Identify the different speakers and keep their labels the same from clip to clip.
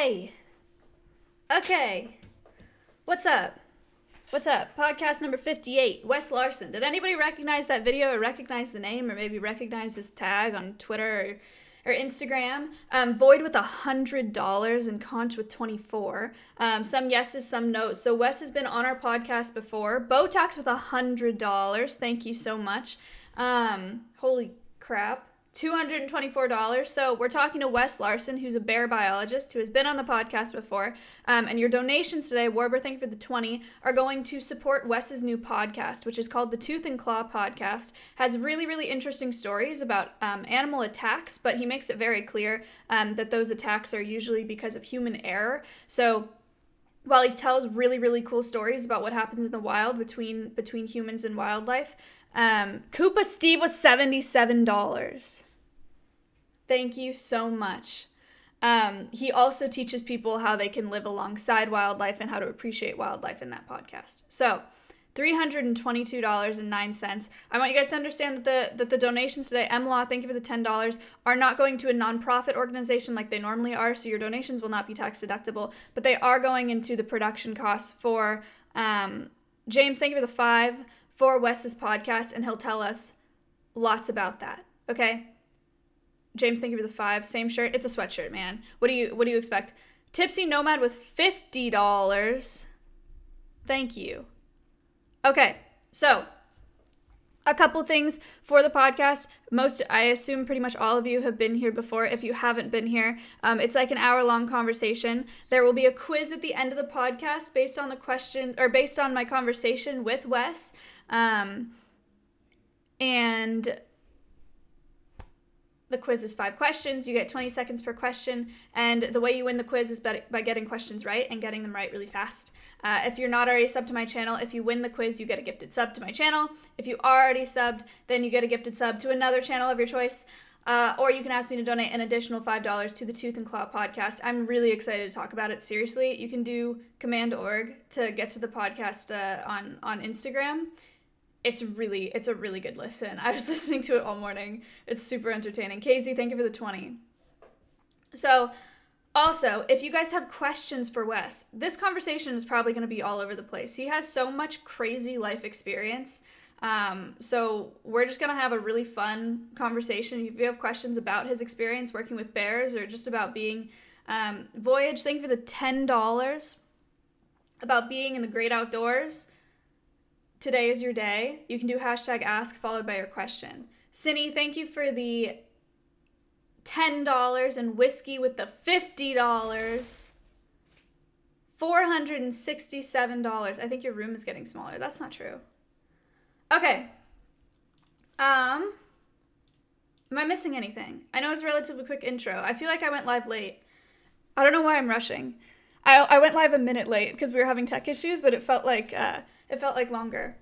Speaker 1: Yay! Okay. What's up? What's up? Podcast number 58, Wes Larson. Did anybody recognize that video or recognize the name or maybe recognize his tag on Twitter or Instagram? Void with $100 and Conch with 24. Some yeses, some no's. So Wes has been on our podcast before. Botox with $100. Thank you so much. Holy crap. $224. So we're talking to Wes Larson, who's a bear biologist who has been on the podcast before. And your donations today, Warber, thank you for the 20, are going to support Wes's new podcast, which is called the Tooth and Claw Podcast. Has really, really interesting stories about animal attacks, but he makes it very clear that those attacks are usually because of human error. So while he tells really, really cool stories about what happens in the wild between humans and wildlife, Koopa Steve was $77. Thank you so much. He also teaches people how they can live alongside wildlife and how to appreciate wildlife in that podcast. So, $322.09. I want you guys to understand that the donations today, MLaw, thank you for the $10, are not going to a nonprofit organization like they normally are, so your donations will not be tax deductible, but they are going into the production costs for, James, thank you for the 5, for Wes's podcast, and he'll tell us lots about that, okay? James, thank you for the 5. Same shirt. It's a sweatshirt, man. What do you expect? Tipsy Nomad with $50. Thank you. Okay, so a couple things for the podcast. I assume pretty much all of you have been here before. If you haven't been here, it's like an hour-long conversation. There will be a quiz at the end of the podcast based on the question, or based on my conversation with Wes. And the quiz is 5 questions. You get 20 seconds per question. And the way you win the quiz is by getting questions right and getting them right really fast. If you're not already subbed to my channel, if you win the quiz, you get a gifted sub to my channel. If you are already subbed, then you get a gifted sub to another channel of your choice. Or you can ask me to donate an additional $5 to the Tooth and Claw podcast. I'm really excited to talk about it. Seriously, you can do Command Org to get to the podcast on Instagram. It's a really good listen. I was listening to it all morning. It's super entertaining. Casey, thank you for the 20. So, also, if you guys have questions for Wes, this conversation is probably going to be all over the place. He has so much crazy life experience. So we're just going to have a really fun conversation. If you have questions about his experience working with bears or just about being, Voyage, thank you for the $10. About being in the great outdoors. Today is your day. You can do #ask followed by your question. Cindy, thank you for the $10 and whiskey with the $50. $467. I think your room is getting smaller. That's not true. Okay. Am I missing anything? I know it's a relatively quick intro. I feel like I went live late. I don't know why I'm rushing. I went live a minute late because we were having tech issues, but it felt like longer.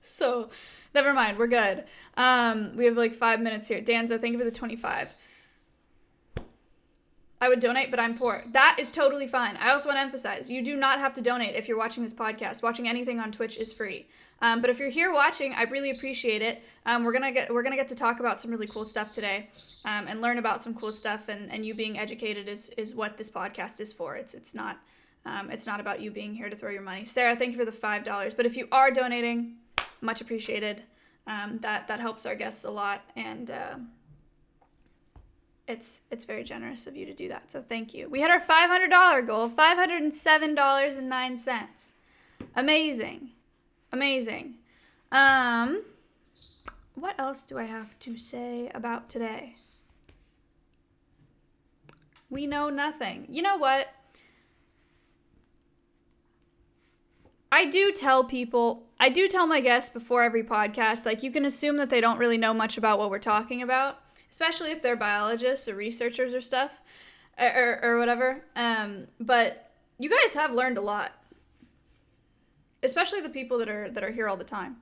Speaker 1: So, never mind. We're good. We have like 5 minutes here. Danza, thank you for the 25. I would donate, but I'm poor. That is totally fine. I also want to emphasize, you do not have to donate if you're watching this podcast. Watching anything on Twitch is free. But if you're here watching, I really appreciate it. We're gonna get to talk about some really cool stuff today, and learn about some cool stuff. And you being educated is what this podcast is for. It's not about you being here to throw your money. Sarah, thank you for the $5. But if you are donating, much appreciated. That helps our guests a lot, and it's very generous of you to do that. So thank you. We had our $500 goal, $507.09. Amazing. What else do I have to say about today? We know nothing. You know what? I do tell my guests before every podcast, like, you can assume that they don't really know much about what we're talking about, especially if they're biologists or researchers or stuff, or whatever. But you guys have learned a lot, especially the people that are here all the time.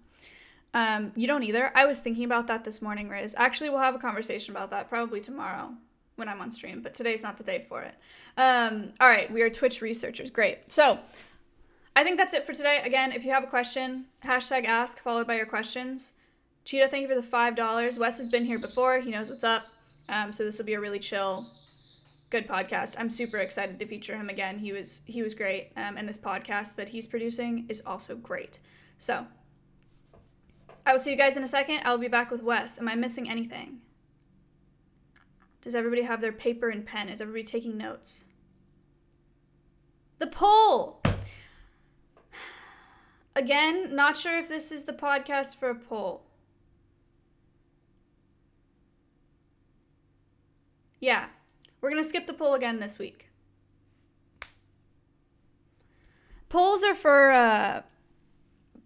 Speaker 1: You don't either. I was thinking about that this morning, Riz. Actually, we'll have a conversation about that probably tomorrow when I'm on stream, but today's not the day for it. All right, we are Twitch researchers. Great. So, I think that's it for today. Again, if you have a question, #ask followed by your questions. Cheetah, thank you for the $5. Wes has been here before. He knows what's up. So this will be a really chill good podcast. I'm super excited to feature him again. He was great. And this podcast that he's producing is also great. So I will see you guys in a second. I'll be back with Wes. Am I missing anything? Does everybody have their paper and pen? Is everybody taking notes? The poll! Again, not sure if this is the podcast for a poll. Yeah, we're going to skip the poll again this week. Polls are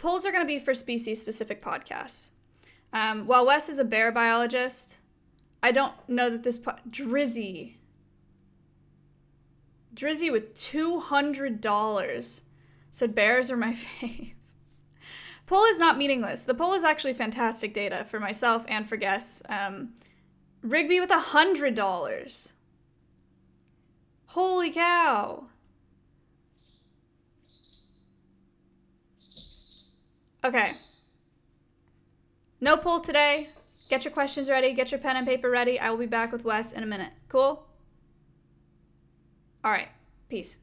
Speaker 1: going to be for species-specific podcasts. While Wes is a bear biologist, I don't know that this... Drizzy with $200 said bears are my fave. Poll is not meaningless. The poll is actually fantastic data for myself and for guests. Rigby with $100. Holy cow. Okay. No poll today. Get your questions ready. Get your pen and paper ready. I will be back with Wes in a minute. Cool? All right. Peace.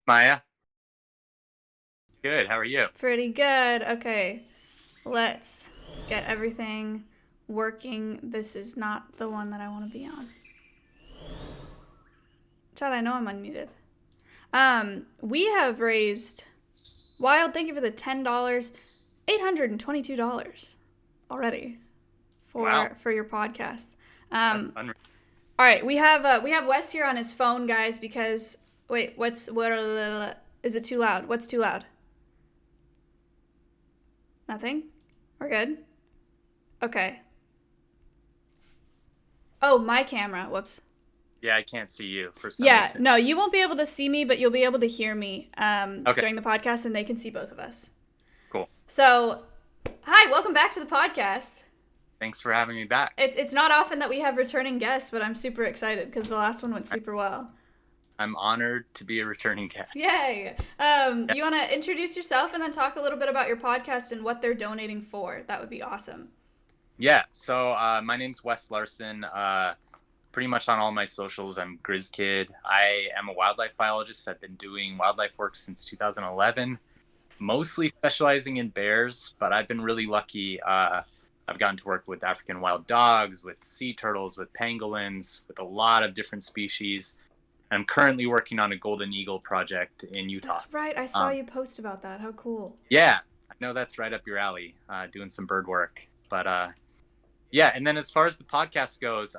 Speaker 2: Maya? Good, how are you?
Speaker 1: Pretty good. Okay, let's get everything working. This is not the one that I want to be on. Chad, I know I'm unmuted. We have raised, Wild, thank you for the $10, $822 already for your podcast. All right, we have Wes here on his phone, guys, because wait, what is it too loud? What's too loud? Nothing? We're good? Okay. Oh, my camera. Whoops.
Speaker 2: Yeah, I can't see you for some reason.
Speaker 1: No, you won't be able to see me, but you'll be able to hear me during the podcast, and they can see both of us.
Speaker 2: Cool.
Speaker 1: So, hi, welcome back to the podcast.
Speaker 2: Thanks for having me back.
Speaker 1: It's not often that we have returning guests, but I'm super excited because the last one went super well.
Speaker 2: I'm honored to be a returning guest.
Speaker 1: Yay! You want to introduce yourself and then talk a little bit about your podcast and what they're donating for? That would be awesome.
Speaker 2: Yeah, so my name's Wes Larson. Pretty much on all my socials, I'm GrizzKid. I am a wildlife biologist. I've been doing wildlife work since 2011, mostly specializing in bears, but I've been really lucky. I've gotten to work with African wild dogs, with sea turtles, with pangolins, with a lot of different species. I'm currently working on a golden eagle project in Utah.
Speaker 1: That's right. I saw you post about that. How cool.
Speaker 2: Yeah, I know that's right up your alley, doing some bird work. But yeah, and then as far as the podcast goes,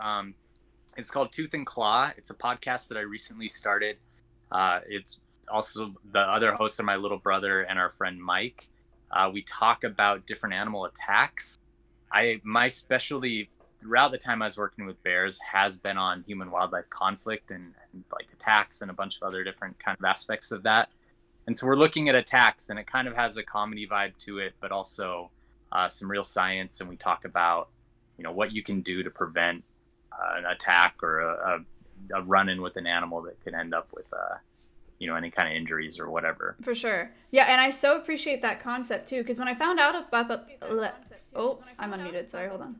Speaker 2: it's called Tooth and Claw. It's a podcast that I recently started. It's also the other hosts are my little brother and our friend Mike. We talk about different animal attacks. My specialty throughout the time I was working with bears has been on human wildlife conflict and like attacks and a bunch of other different kind of aspects of that. And so we're looking at attacks, and it kind of has a comedy vibe to it, but also some real science. And we talk about, what you can do to prevent an attack or a run-in with an animal that could end up with, any kind of injuries or whatever.
Speaker 1: For sure. Yeah, and I so appreciate that concept too, because when I found out about I'm unmuted. Sorry, hold on.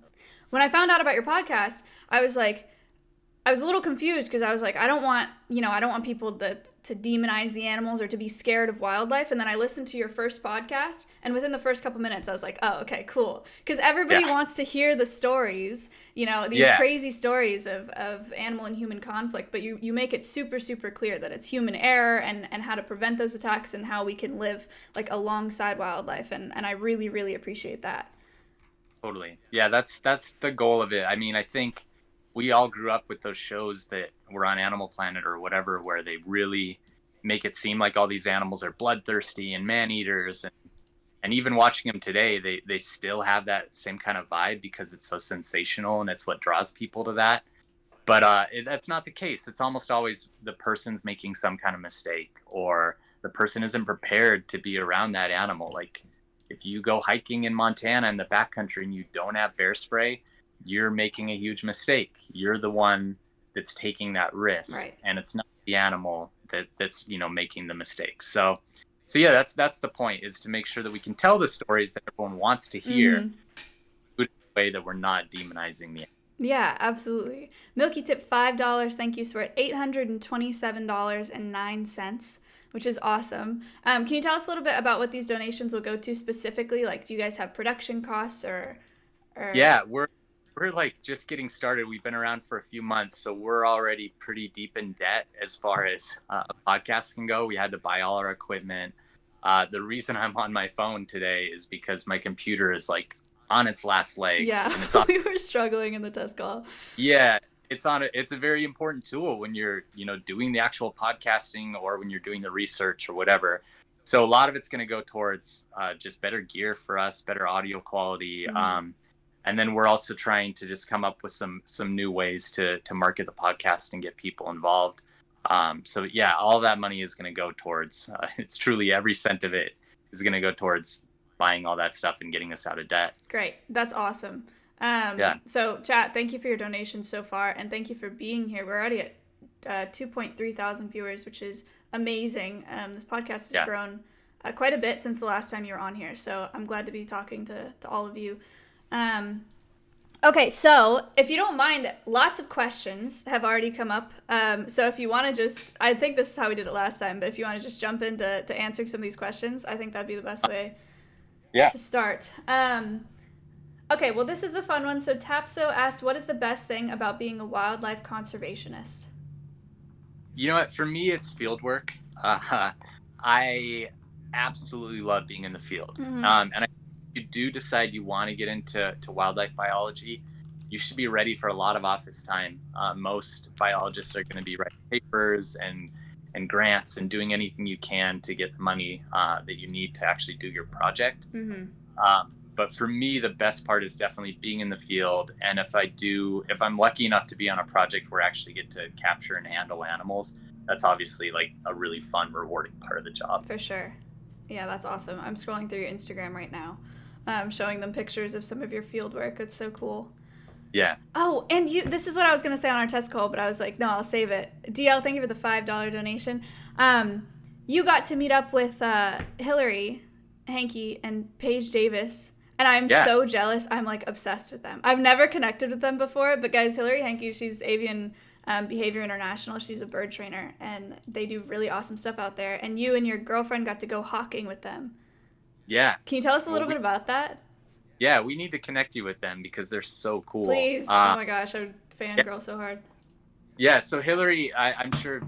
Speaker 1: When I found out about your podcast, I was a little confused because I was like, I don't want people demonize the animals or to be scared of wildlife. And then I listened to your first podcast, and within the first couple minutes I was like, oh, okay, cool, because everybody wants to hear the stories, these crazy stories of animal and human conflict, but you make it super, super clear that it's human error and how to prevent those attacks and how we can live like alongside wildlife, and I really, really appreciate that.
Speaker 2: Totally. Yeah, that's the goal of it. I mean, I think we all grew up with those shows that were on Animal Planet or whatever, where they really make it seem like all these animals are bloodthirsty and man-eaters. And even watching them today, they still have that same kind of vibe because it's so sensational and it's what draws people to that. But that's not the case. It's almost always the person's making some kind of mistake, or the person isn't prepared to be around that animal. Like, if you go hiking in Montana in the backcountry and you don't have bear spray, you're making a huge mistake. You're the one that's taking that risk,
Speaker 1: right,
Speaker 2: and it's not the animal that's making the mistake. So yeah, that's the point, is to make sure that we can tell the stories that everyone wants to hear, in a way that we're not demonizing the animal.
Speaker 1: Yeah, absolutely. Milky tip $5. Thank you. So we're at $827.09, which is awesome. Can you tell us a little bit about what these donations will go to specifically? Like, do you guys have production costs or...
Speaker 2: Yeah, we're like just getting started. We've been around for a few months, so we're already pretty deep in debt as far as a podcast can go. We had to buy all our equipment. The reason I'm on my phone today is because my computer is like on its last legs.
Speaker 1: Yeah,
Speaker 2: and
Speaker 1: we were struggling in the test call.
Speaker 2: Yeah, it's a very important tool when you're doing the actual podcasting or when you're doing the research or whatever. So a lot of it's going to go towards just better gear for us, better audio quality. And then we're also trying to just come up with some new ways to market the podcast and get people involved. So yeah, all that money is going to go towards, it's truly every cent of it is going to go towards buying all that stuff and getting us out of debt.
Speaker 1: Great. That's awesome. So chat, thank you for your donations so far, and thank you for being here. We're already at 2.3 thousand viewers, which is amazing. This podcast has grown quite a bit since the last time you were on here, so I'm glad to be talking to all of you. Okay, so if you don't mind, lots of questions have already come up. So if you want to I think this is how we did it last time, but if you want to just jump into answering some of these questions, I think that'd be the best way to start. Okay, well, this is a fun one. So Tapso asked, what is the best thing about being a wildlife conservationist?
Speaker 2: You know what? For me, it's field work. I absolutely love being in the field. And if you do decide you want to get into wildlife biology, you should be ready for a lot of office time. Most biologists are going to be writing papers and grants and doing anything you can to get the money that you need to actually do your project. But for me, the best part is definitely being in the field. And if I'm lucky enough to be on a project where I actually get to capture and handle animals, that's obviously like a really fun, rewarding part of the job.
Speaker 1: For sure. Yeah, that's awesome. I'm scrolling through your Instagram right now, showing them pictures of some of your field work. It's so cool.
Speaker 2: Yeah.
Speaker 1: Oh, and this is what I was going to say on our test call, but I was like, no, I'll save it. DL, thank you for the $5 donation. You got to meet up with Hillary, Hankey, and Paige Davis, and I'm so jealous. I'm like obsessed with them. I've never connected with them before, but guys, Hillary Hankey, she's Avian Behavior International. She's a bird trainer, and they do really awesome stuff out there. And you and your girlfriend got to go hawking with them.
Speaker 2: Yeah.
Speaker 1: Can you tell us a little bit about that?
Speaker 2: Yeah, we need to connect you with them because they're so cool.
Speaker 1: Please. Oh my gosh, I would fangirl so hard.
Speaker 2: Yeah, so Hillary, I'm sure,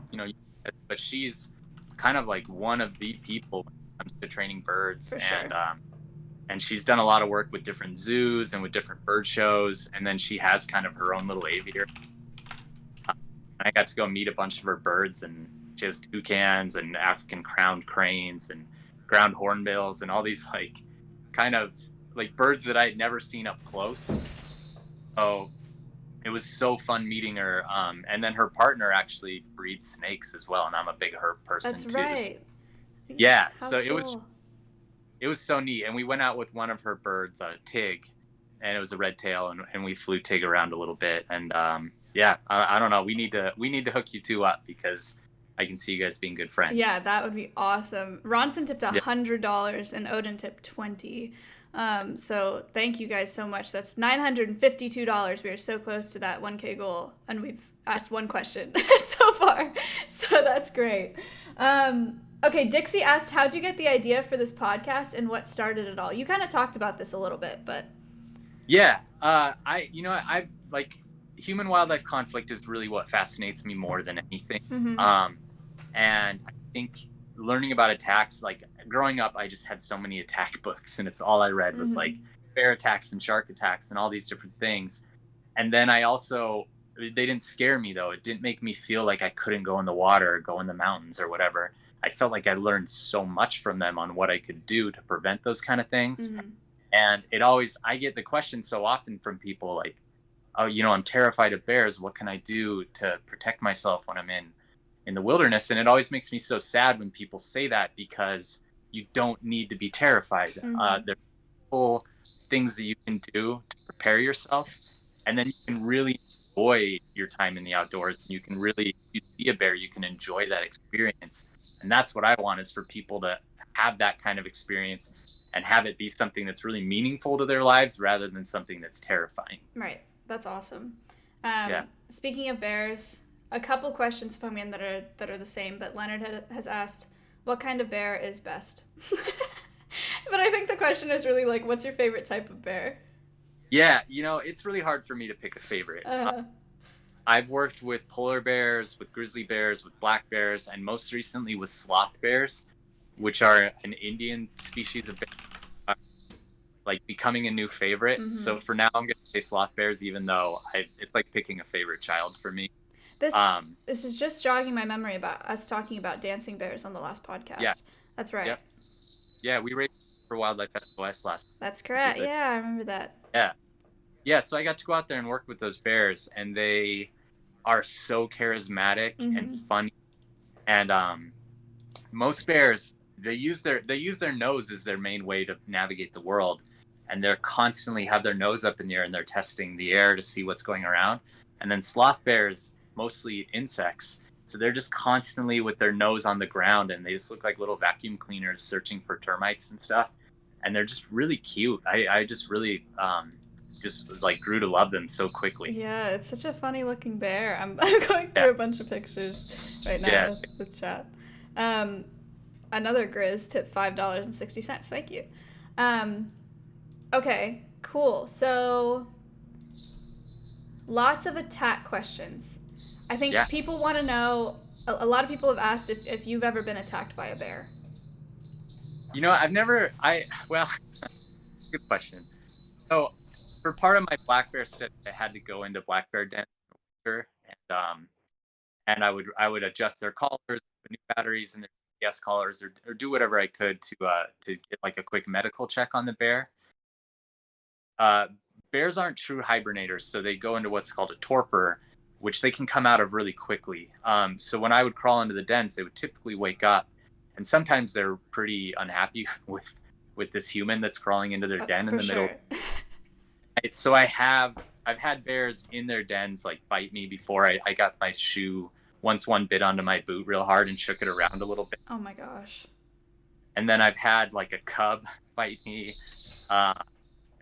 Speaker 2: but she's kind of like one of the people when it comes to training birds.
Speaker 1: For sure.
Speaker 2: And she's done a lot of work with different zoos and with different bird shows. And then she has kind of her own little aviary. I got to go meet a bunch of her birds, and she has toucans and African crowned cranes and ground hornbills and all these like kind of like birds that I had never seen up close. So it was so fun meeting her. And then her partner actually breeds snakes as well, and I'm a big herp person too.
Speaker 1: That's right.
Speaker 2: Yeah,
Speaker 1: How
Speaker 2: so
Speaker 1: cool.
Speaker 2: it was so neat. And we went out with one of her birds, Tig, and it was a red tail, and we flew Tig around a little bit. And I don't know. We need to hook you two up because I can see you guys being good friends.
Speaker 1: Yeah, that would be awesome. Ronson tipped $100 and Odin tipped $20. So thank you guys so much. That's $952. We are so close to that 1K goal, and we've asked one question so far. So that's great. Okay, Dixie asked, how'd you get the idea for this podcast and what started it all? You kind of talked about this a little bit, but
Speaker 2: Yeah, I've like human wildlife conflict is really what fascinates me more than anything.
Speaker 1: mm-hmm.
Speaker 2: And I think learning about attacks, like growing up, I just had so many attack books, and it's all I read was like
Speaker 1: Mm-hmm.
Speaker 2: bear attacks and shark attacks and all these different things. And then I also, they didn't scare me though. It didn't make me feel like I couldn't go in the water or go in the mountains or whatever. I felt like I learned so much from them on what I could do to prevent those kind of things.
Speaker 1: Mm-hmm.
Speaker 2: And it always, I get the question so often from people like, oh, I'm terrified of bears. What can I do to protect myself when I'm in the wilderness? And it always makes me so sad when people say that, because you don't need to be terrified.
Speaker 1: Mm-hmm.
Speaker 2: There's whole things that you can do to prepare yourself, and then you can really enjoy your time in the outdoors. And you can really, you see a bear, you can enjoy that experience. And that's what I want, is for people to have that kind of experience and have it be something that's really meaningful to their lives rather than something that's terrifying.
Speaker 1: Right. That's awesome.
Speaker 2: Yeah.
Speaker 1: Speaking of bears, a couple questions come in that are the same, but Leonard has asked, what kind of bear is best? But I think the question is really like, what's your favorite type of bear?
Speaker 2: Yeah, it's really hard for me to pick a favorite.
Speaker 1: Uh,
Speaker 2: I've worked with polar bears, with grizzly bears, with black bears, and most recently with sloth bears, which are an Indian species of bear, like becoming a new favorite.
Speaker 1: mm-hmm.
Speaker 2: So for now, I'm going to say sloth bears, even though it's like picking a favorite child for me.
Speaker 1: This
Speaker 2: Um,
Speaker 1: this is just jogging my memory about us talking about dancing bears on the last podcast.
Speaker 2: yeah,
Speaker 1: That's right.
Speaker 2: yep, yeah. We raced for Wildlife Festival West last.
Speaker 1: That's
Speaker 2: We did
Speaker 1: correct.
Speaker 2: the,
Speaker 1: Yeah, I remember that.
Speaker 2: yeah, yeah. So I got to go out there and work with those bears, and they are so charismatic and
Speaker 1: Mm-hmm.
Speaker 2: funny. And most bears, they use their nose as their main way to navigate the world, and they're constantly have their nose up in the air, and they're testing the air to see what's going around. And then sloth bears mostly eat insects, so they're just constantly with their nose on the ground, and they just look like little vacuum cleaners searching for termites and stuff. And they're just really cute. I just really just like grew to love them so quickly.
Speaker 1: Yeah, it's such a funny looking bear. I'm going
Speaker 2: Yeah,
Speaker 1: through a bunch of pictures right now
Speaker 2: yeah.
Speaker 1: with chat. Um, Another Grizz tip $5.60. Thank you. Um, okay, cool. So lots of attack questions. I think
Speaker 2: Yeah.
Speaker 1: people want to know. A lot of people have asked if you've ever been attacked by a bear.
Speaker 2: I've never. Well, good question. So, for part of my black bear study, I had to go into black bear den in the winter, and I would adjust their collars, put new batteries in their GPS collars, or do whatever I could to get like a quick medical check on the bear. Uh, Bears aren't true hibernators, so they go into what's called a torpor, which they can come out of really quickly. So when I would crawl into the dens, they would typically wake up, and sometimes they're pretty unhappy with this human that's crawling into their den in
Speaker 1: For
Speaker 2: the middle.
Speaker 1: sure.
Speaker 2: So I've had bears in their dens like bite me before. I got my shoe once, one bit onto my boot real hard and shook it around a little bit.
Speaker 1: Oh my gosh.
Speaker 2: And then I've had like a cub bite me. Uh,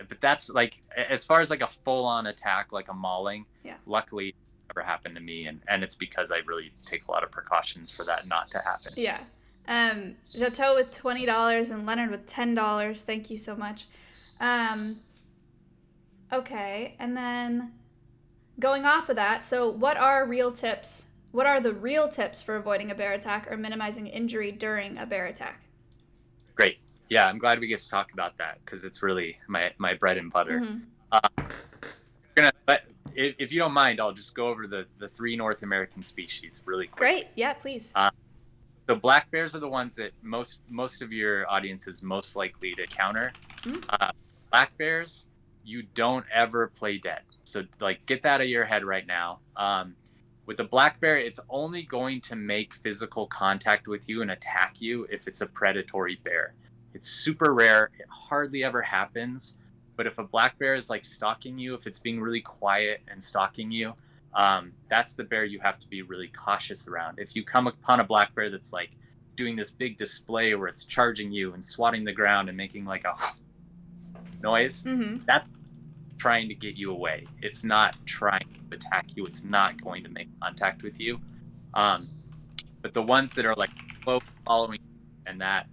Speaker 2: but that's like, as far as like a full on attack, like a mauling,
Speaker 1: Yeah.
Speaker 2: luckily it never happened to me. And it's because I really take a lot of precautions for that not to happen.
Speaker 1: Yeah. Jateau with $20 and Leonard with $10. Thank you so much. Okay, and then going off of that, so what are real tips? What are the real tips for avoiding a bear attack or minimizing injury during a bear attack?
Speaker 2: Great. Yeah, I'm glad we get to talk about that, because it's really my bread and butter.
Speaker 1: Mm-hmm.
Speaker 2: But if you don't mind, I'll just go over the three North American species really quick.
Speaker 1: Great. Yeah, please.
Speaker 2: So black bears are the ones that most of your audience is most likely to counter.
Speaker 1: Mm-hmm.
Speaker 2: Black bears, you don't ever play dead. So like, get that out of your head right now. With the black bear, it's only going to make physical contact with you and attack you if it's a predatory bear. It's super rare. It hardly ever happens. But if a black bear is like stalking you, if it's being really quiet and stalking you, that's the bear you have to be really cautious around. If you come upon a black bear that's like doing this big display where it's charging you and swatting the ground and making like a noise,
Speaker 1: Mm-hmm.
Speaker 2: that's trying to get you away. It's not trying to attack you. It's not going to make contact with you. Um, but the ones that are like slow following and that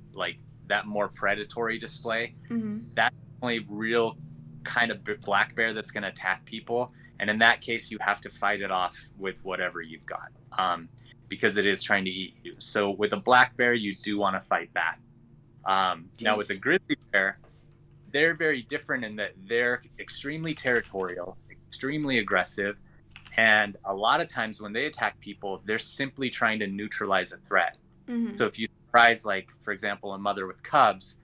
Speaker 2: more predatory display,
Speaker 1: Mm-hmm.
Speaker 2: that's only real kind of black bear that's going to attack people. And in that case, you have to fight it off with whatever you've got, because it is trying to eat you. So with a black bear, you do want to fight back. Now with a
Speaker 1: Jeez.
Speaker 2: grizzly bear, they're very different in that they're extremely territorial, extremely aggressive, and a lot of times when they attack people, they're simply trying to neutralize a threat.
Speaker 1: Mm-hmm.
Speaker 2: So if you surprise, like, for example, a mother with cubs,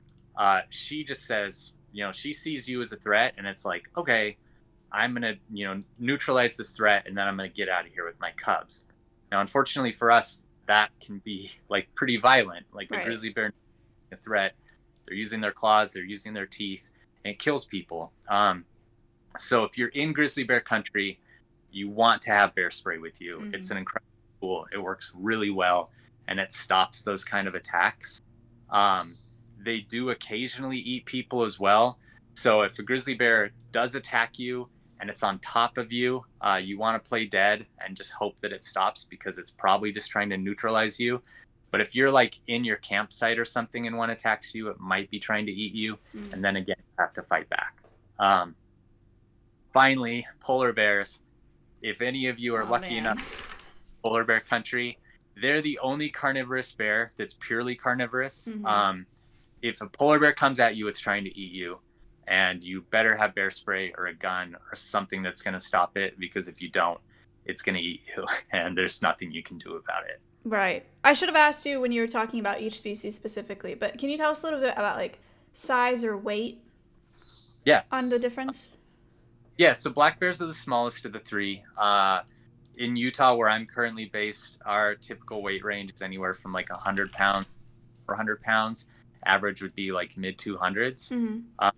Speaker 2: she just says, she sees you as a threat, and it's like, okay, I'm going to, neutralize this threat, and then I'm going to get out of here with my cubs. Now, unfortunately for us, that can be like pretty violent. Like a
Speaker 1: Right.
Speaker 2: grizzly bear, a threat, they're using their claws, they're using their teeth, and it kills people. So if you're in grizzly bear country, you want to have bear spray with you.
Speaker 1: Mm-hmm.
Speaker 2: It's an incredible tool. It works really well, and it stops those kind of attacks. They do occasionally eat people as well. So if a grizzly bear does attack you and it's on top of you, you want to play dead and just hope that it stops, because it's probably just trying to neutralize you. But if you're like in your campsite or something and one attacks you, it might be trying to eat you.
Speaker 1: Mm-hmm.
Speaker 2: And then again, you have to fight back. Finally, polar bears. If any of you are lucky enough, polar bear country, they're the only carnivorous bear that's purely carnivorous.
Speaker 1: Mm-hmm.
Speaker 2: If a polar bear comes at you, it's trying to eat you, and you better have bear spray or a gun or something that's going to stop it, because if you don't, it's going to eat you, and there's nothing you can do about it.
Speaker 1: Right. I should have asked you when you were talking about each species specifically, but can you tell us a little bit about like size or weight?
Speaker 2: Yeah.
Speaker 1: On the difference?
Speaker 2: Yeah, so black bears are the smallest of the three. In Utah, where I'm currently based, our typical weight range is anywhere from like 100 pounds, 400 pounds. Average would be like mid 200s.
Speaker 1: Mm-hmm.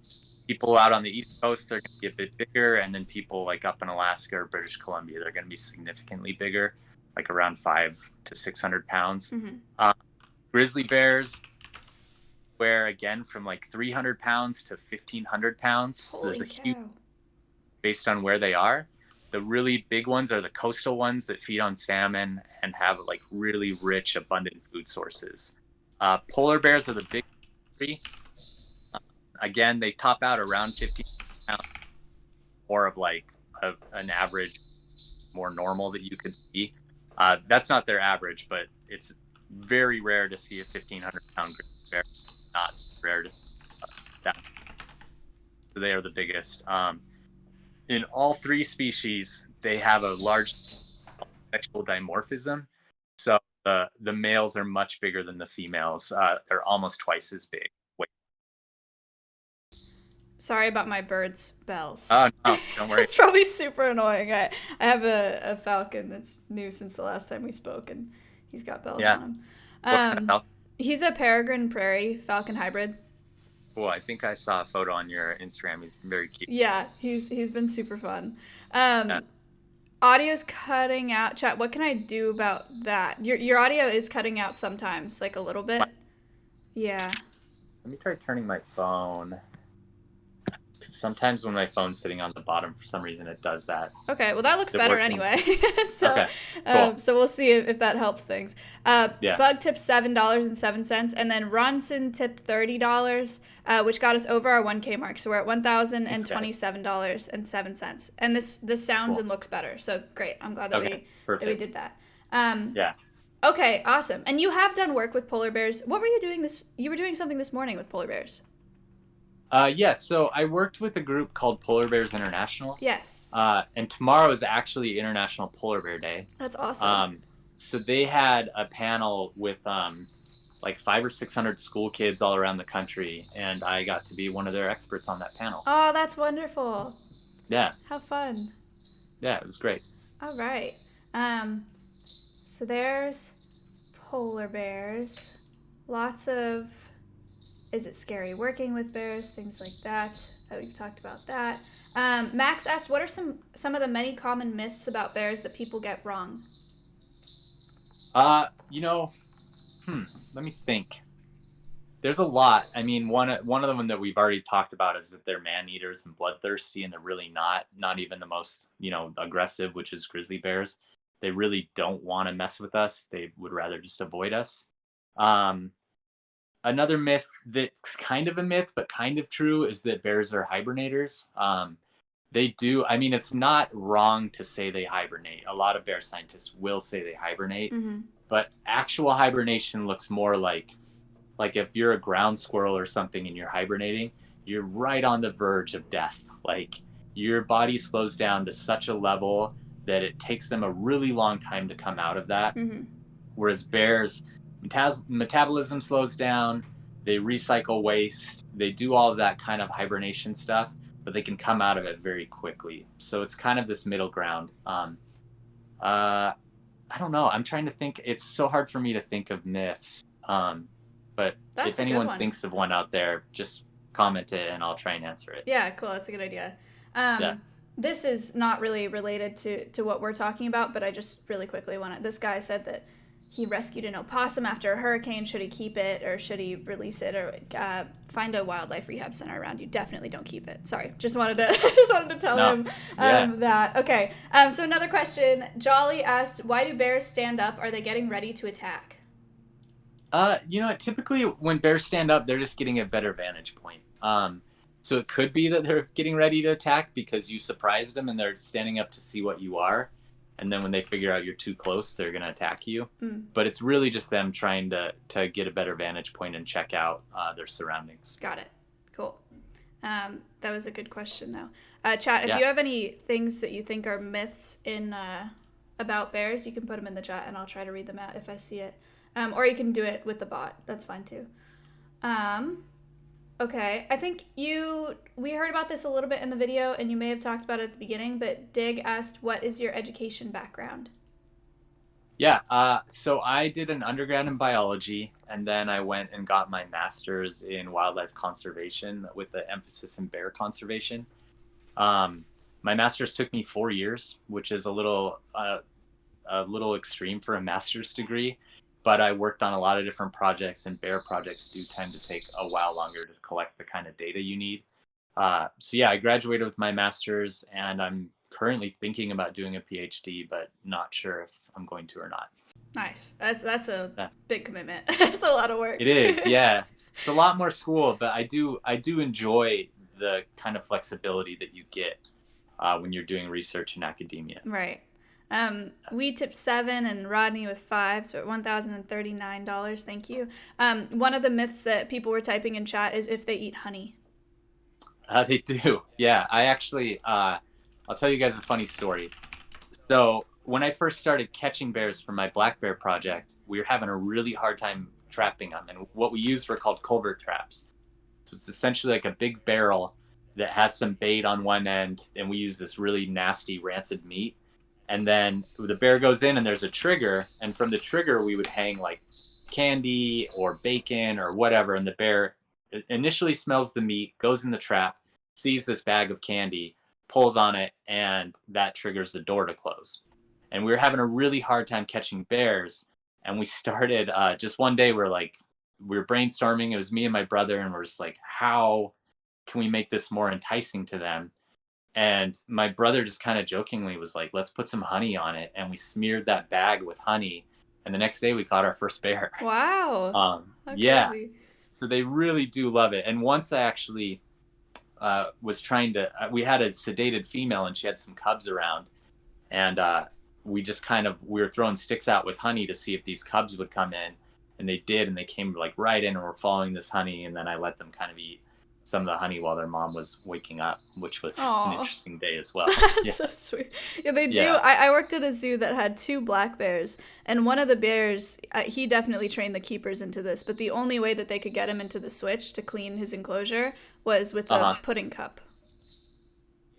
Speaker 2: People out on the East Coast, they're going to be a bit bigger. And then people like up in Alaska or British Columbia, they're going to be significantly bigger, like around 500 to 600 pounds.
Speaker 1: Mm-hmm.
Speaker 2: Grizzly bears, where again from like 300 pounds to 1,500 pounds.
Speaker 1: Holy
Speaker 2: so there's a
Speaker 1: cow.
Speaker 2: huge, based on where they are. The really big ones are the coastal ones that feed on salmon and have like really rich, abundant food sources. Polar bears are the big three. Again, they top out around 15 pounds, more of like an average, more normal that you could see. That's not their average, but it's very rare to see a 1,500-pound grizzly bear. Not rare to see that. So they are the biggest. In all three species, they have a large sexual dimorphism. So the males are much bigger than the females. They're almost twice as big.
Speaker 1: Sorry about my bird's bells.
Speaker 2: Oh, no, don't worry.
Speaker 1: It's probably super annoying. I have a falcon that's new since the last time we spoke, and he's got bells on him.
Speaker 2: What kind of falcon?
Speaker 1: He's a peregrine prairie falcon hybrid.
Speaker 2: Cool. I think I saw a photo on your Instagram. He's very cute.
Speaker 1: Yeah, he's been super fun. Audio's cutting out. Chat, what can I do about that? Your audio is cutting out sometimes, like a little bit. Yeah.
Speaker 2: Let me try turning my phone. Sometimes when my phone's sitting on the bottom, for some reason, it does that.
Speaker 1: Okay, well that looks better anyway. So,
Speaker 2: okay, cool.
Speaker 1: So we'll see if that helps things.
Speaker 2: Yeah.
Speaker 1: Bug tipped $7.07, and then Ronson tipped $30, which got us over our 1K mark. So we're at $1,027.07, and this sounds and looks better. So great, I'm glad that we did that.
Speaker 2: Yeah.
Speaker 1: Okay, awesome. And you have done work with polar bears. What were you doing You were doing something this morning with polar bears.
Speaker 2: Yes, so I worked with a group called Polar Bears International.
Speaker 1: Yes.
Speaker 2: And tomorrow is actually International Polar Bear Day.
Speaker 1: That's awesome.
Speaker 2: So they had a panel with like 500 or 600 school kids all around the country, and I got to be one of their experts on that panel.
Speaker 1: Oh, that's wonderful.
Speaker 2: Yeah.
Speaker 1: How fun.
Speaker 2: Yeah, it was great.
Speaker 1: All right. So there's polar bears. Lots of... Is it scary working with bears? Things like that. We've talked about that. Max asked, what are some of the many common myths about bears that people get wrong?
Speaker 2: Let me think. There's a lot. I mean, one of them that we've already talked about is that they're man eaters and bloodthirsty, and they're really not even the most aggressive, which is grizzly bears. They really don't want to mess with us. They would rather just avoid us. Um, Another myth that's kind of a myth but kind of true is that bears are hibernators. They do. I mean, it's not wrong to say they hibernate. A lot of bear scientists will say they hibernate,
Speaker 1: Mm-hmm.
Speaker 2: but actual hibernation looks more like if you're a ground squirrel or something and you're hibernating, you're right on the verge of death. Like your body slows down to such a level that it takes them a really long time to come out of that.
Speaker 1: Mm-hmm.
Speaker 2: Whereas bears, metabolism slows down, they recycle waste, they do all of that kind of hibernation stuff, but they can come out of it very quickly. So it's kind of this middle ground. Uh, I don't know. I'm trying to think. It's so hard for me to think of myths. But
Speaker 1: That's
Speaker 2: if
Speaker 1: a good
Speaker 2: anyone
Speaker 1: one.
Speaker 2: thinks of one out there, just comment it and I'll try and answer it.
Speaker 1: Yeah, cool. That's a good idea.
Speaker 2: Yeah.
Speaker 1: This is not really related to what we're talking about, but I just really quickly want to. This guy said that he rescued an opossum after a hurricane. Should he keep it or should he release it or find a wildlife rehab center around you? Definitely don't keep it. Sorry, just wanted to tell
Speaker 2: No.
Speaker 1: him
Speaker 2: Yeah.
Speaker 1: that. Okay. So another question. Jolly asked, "Why do bears stand up? Are they getting ready to attack?"
Speaker 2: Typically when bears stand up, they're just getting a better vantage point. So it could be that they're getting ready to attack because you surprised them and they're standing up to see what you are. And then when they figure out you're too close, they're going to attack you.
Speaker 1: Mm.
Speaker 2: But it's really just them trying to get a better vantage point and check out their surroundings.
Speaker 1: Got it. Cool. That was a good question, though. Chat, if
Speaker 2: Yeah.
Speaker 1: you have any things that you think are myths in about bears, you can put them in the chat, and I'll try to read them out if I see it. Or you can do it with the bot. That's fine, too. Okay. I think we heard about this a little bit in the video, and you may have talked about it at the beginning, but Dig asked, what is your education background?
Speaker 2: Yeah, so I did an undergrad in biology, and then I went and got my master's in wildlife conservation with the emphasis in bear conservation. My master's took me 4 years, which is a little extreme for a master's degree, but I worked on a lot of different projects, and bear projects do tend to take a while longer to collect the kind of data you need. So yeah, I graduated with my master's, and I'm currently thinking about doing a PhD, but not sure if I'm going to or not.
Speaker 1: Nice. That's a
Speaker 2: Yeah.
Speaker 1: big commitment. That's a lot of work.
Speaker 2: It is, yeah. It's a lot more school, but I do enjoy the kind of flexibility that you get when you're doing research in academia.
Speaker 1: Right. We tipped 7 and Rodney with 5, so at $1,039. Thank you. One of the myths that people were typing in chat is if they eat honey.
Speaker 2: They do. Yeah, I actually, I'll tell you guys a funny story. So when I first started catching bears for my black bear project, we were having a really hard time trapping them. And what we used were called culvert traps. So it's essentially like a big barrel that has some bait on one end, and we use this really nasty rancid meat. And then the bear goes in and there's a trigger, and from the trigger we would hang like candy or bacon or whatever, and the bear initially smells the meat, goes in the trap, sees this bag of candy, pulls on it, and that triggers the door to close. And we were having a really hard time catching bears, and we started just one day we were brainstorming. It was me and my brother, and we're just like, how can we make this more enticing to them? And my brother just kind of jokingly was like, let's put some honey on it. And we smeared that bag with honey. And the next day we caught our first bear.
Speaker 1: Wow.
Speaker 2: Yeah.
Speaker 1: Crazy.
Speaker 2: So they really do love it. And once I actually was trying to, we had a sedated female and she had some cubs around. And we were throwing sticks out with honey to see if these cubs would come in. And they did. And they came like right in and were following this honey. And then I let them kind of eat some of the honey while their mom was waking up, which was an interesting day as well.
Speaker 1: That's so sweet. Yeah, they do. Yeah. I worked at a zoo that had 2 black bears, and one of the bears, he definitely trained the keepers into this, but the only way that they could get him into the switch to clean his enclosure was with a pudding cup.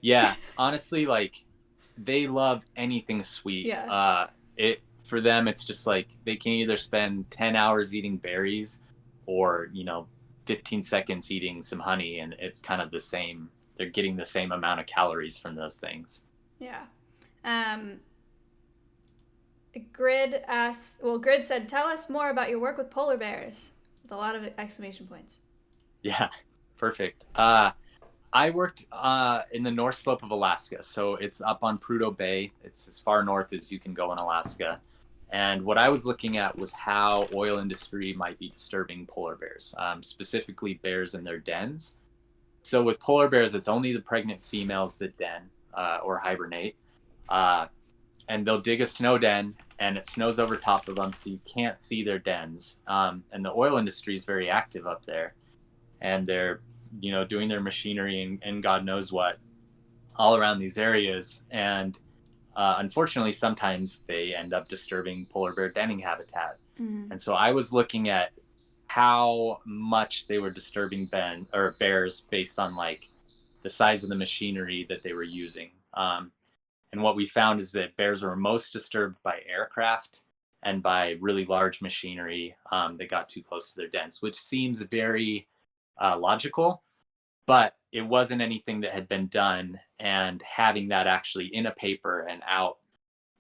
Speaker 2: Yeah, honestly, like, they love anything sweet.
Speaker 1: Yeah.
Speaker 2: For them, it's just like they can either spend 10 hours eating berries or, 15 seconds eating some honey, and it's kind of the same. They're getting the same amount of calories from those things.
Speaker 1: Yeah. Grid said, tell us more about your work with polar bears. with a lot of exclamation points.
Speaker 2: Yeah, perfect. I worked in the North Slope of Alaska, so it's up on Prudhoe Bay. It's as far north as you can go in Alaska. And what I was looking at was how oil industry might be disturbing polar bears, specifically bears in their dens. So with polar bears, it's only the pregnant females that den or hibernate. Uh, and they'll dig a snow den and it snows over top of them so you can't see their dens. And the oil industry is very active up there. And they're, doing their machinery and God knows what all around these areas. And unfortunately, sometimes they end up disturbing polar bear denning habitat.
Speaker 1: Mm-hmm.
Speaker 2: And so I was looking at how much they were disturbing bears based on like the size of the machinery that they were using. And what we found is that bears were most disturbed by aircraft and by really large machinery that got too close to their dens, which seems very logical, but it wasn't anything that had been done. And having that actually in a paper and out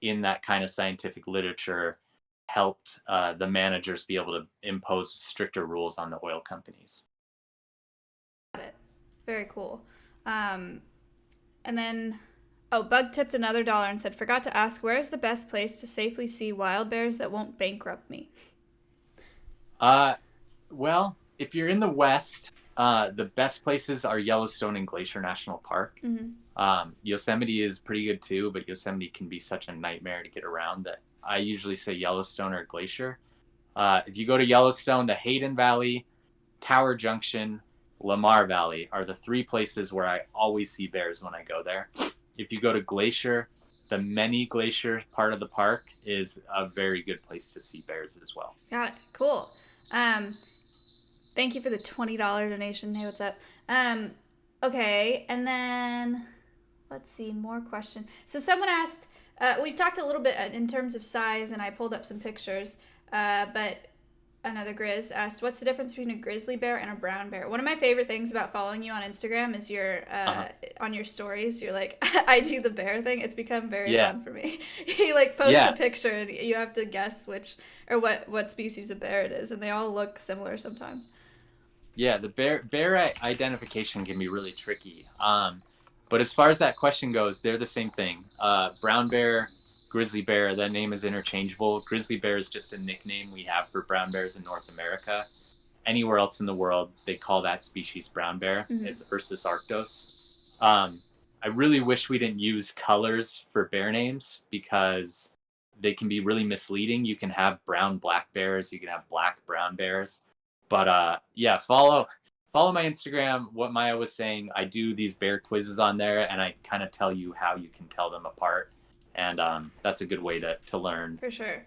Speaker 2: in that kind of scientific literature helped the managers be able to impose stricter rules on the oil companies.
Speaker 1: Got it. Very cool. And then, Bug tipped another $1 and said, forgot to ask, where is the best place to safely see wild bears that won't bankrupt me?
Speaker 2: Well, if you're in the West, the best places are Yellowstone and Glacier National Park.
Speaker 1: Mm-hmm.
Speaker 2: Yosemite is pretty good too, but Yosemite can be such a nightmare to get around that I usually say Yellowstone or Glacier. If you go to Yellowstone, the Hayden Valley, Tower Junction, Lamar Valley are the three places where I always see bears when I go there. If you go to Glacier, the Many Glacier part of the park is a very good place to see bears as well.
Speaker 1: Got it. Cool. Thank you for the $20 donation. Hey, what's up? Okay, and then let's see, more questions. So someone asked, we've talked a little bit in terms of size, and I pulled up some pictures, but another Grizz asked, what's the difference between a grizzly bear and a brown bear? One of my favorite things about following you on Instagram is your on your stories, you're like, I do the bear thing. It's become very fun for me. You like post a picture and you have to guess which or what species of bear it is, and they all look similar sometimes.
Speaker 2: Yeah, the bear identification can be really tricky. But as far as that question goes, they're the same thing. Brown bear, grizzly bear, that name is interchangeable. Grizzly bear is just a nickname we have for brown bears in North America. Anywhere else in the world, they call that species brown bear. Mm-hmm. It's Ursus arctos. I really wish we didn't use colors for bear names because they can be really misleading. You can have brown black bears, you can have black brown bears. But yeah, follow my Instagram. What Maya was saying, I do these bear quizzes on there, and I kind of tell you how you can tell them apart. And that's a good way to learn
Speaker 1: for sure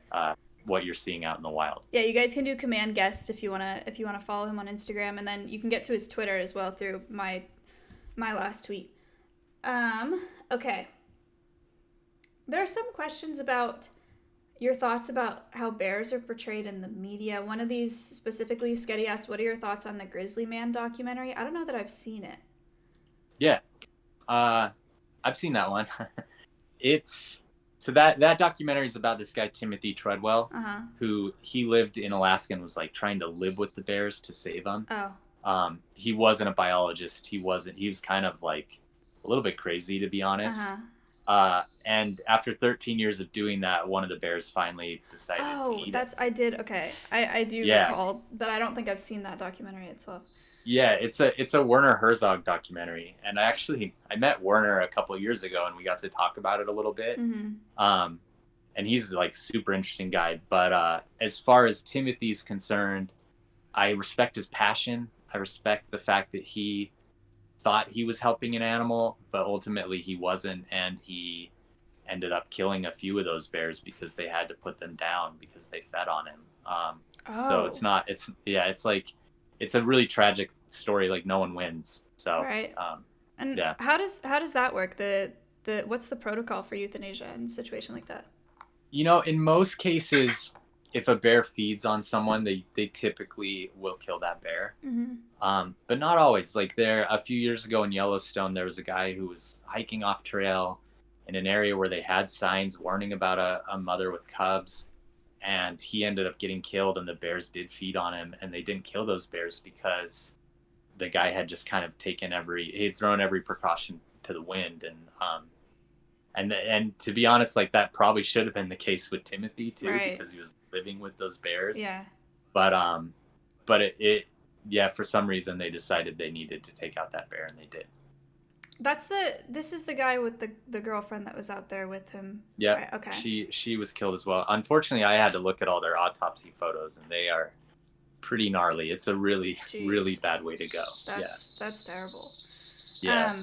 Speaker 2: what you're seeing out in the wild.
Speaker 1: Yeah, you guys can do command guest if you wanna follow him on Instagram, and then you can get to his Twitter as well through my last tweet. Okay. There are some questions about your thoughts about how bears are portrayed in the media. One of these specifically, Sketty asked, what are your thoughts on the Grizzly Man documentary? I don't know that I've seen it.
Speaker 2: Yeah. I've seen that one. So that documentary is about this guy, Timothy Treadwell, who he lived in Alaska and was like trying to live with the bears to save them.
Speaker 1: Oh.
Speaker 2: He wasn't a biologist. He was kind of like a little bit crazy, to be honest. And after 13 years of doing that, one of the bears finally decided to eat it.
Speaker 1: I did. Okay. I do recall, but I don't think I've seen that documentary itself.
Speaker 2: Yeah, it's a Werner Herzog documentary. And I met Werner a couple of years ago and we got to talk about it a little bit.
Speaker 1: Mm-hmm.
Speaker 2: And he's like super interesting guy. But as far as Timothy's concerned, I respect his passion. I respect the fact that he thought he was helping an animal, but ultimately he wasn't, and he ended up killing a few of those bears because they had to put them down because they fed on him. So it's a really tragic story. Like no one wins. So
Speaker 1: right. And yeah. How does that work? The what's the protocol for euthanasia in a situation like that?
Speaker 2: In most cases, if a bear feeds on someone, they typically will kill that bear.
Speaker 1: Mm-hmm.
Speaker 2: But not always. Like a few years ago in Yellowstone, there was a guy who was hiking off trail in an area where they had signs warning about a mother with cubs. and he ended up getting killed, and the bears did feed on him, and they didn't kill those bears because the guy had just kind of he had thrown every precaution to the wind. And to be honest, like, that probably should have been the case with Timothy too,
Speaker 1: Right.
Speaker 2: because he was living with those bears.
Speaker 1: Yeah.
Speaker 2: But it yeah, for some reason they decided they needed to take out that bear, and they did.
Speaker 1: This is the guy with the girlfriend that was out there with him.
Speaker 2: Yeah.
Speaker 1: Right, okay.
Speaker 2: She was killed as well. Unfortunately, I had to look at all their autopsy photos, and they are pretty gnarly. It's a really, really bad way to go.
Speaker 1: That's terrible.
Speaker 2: Yeah.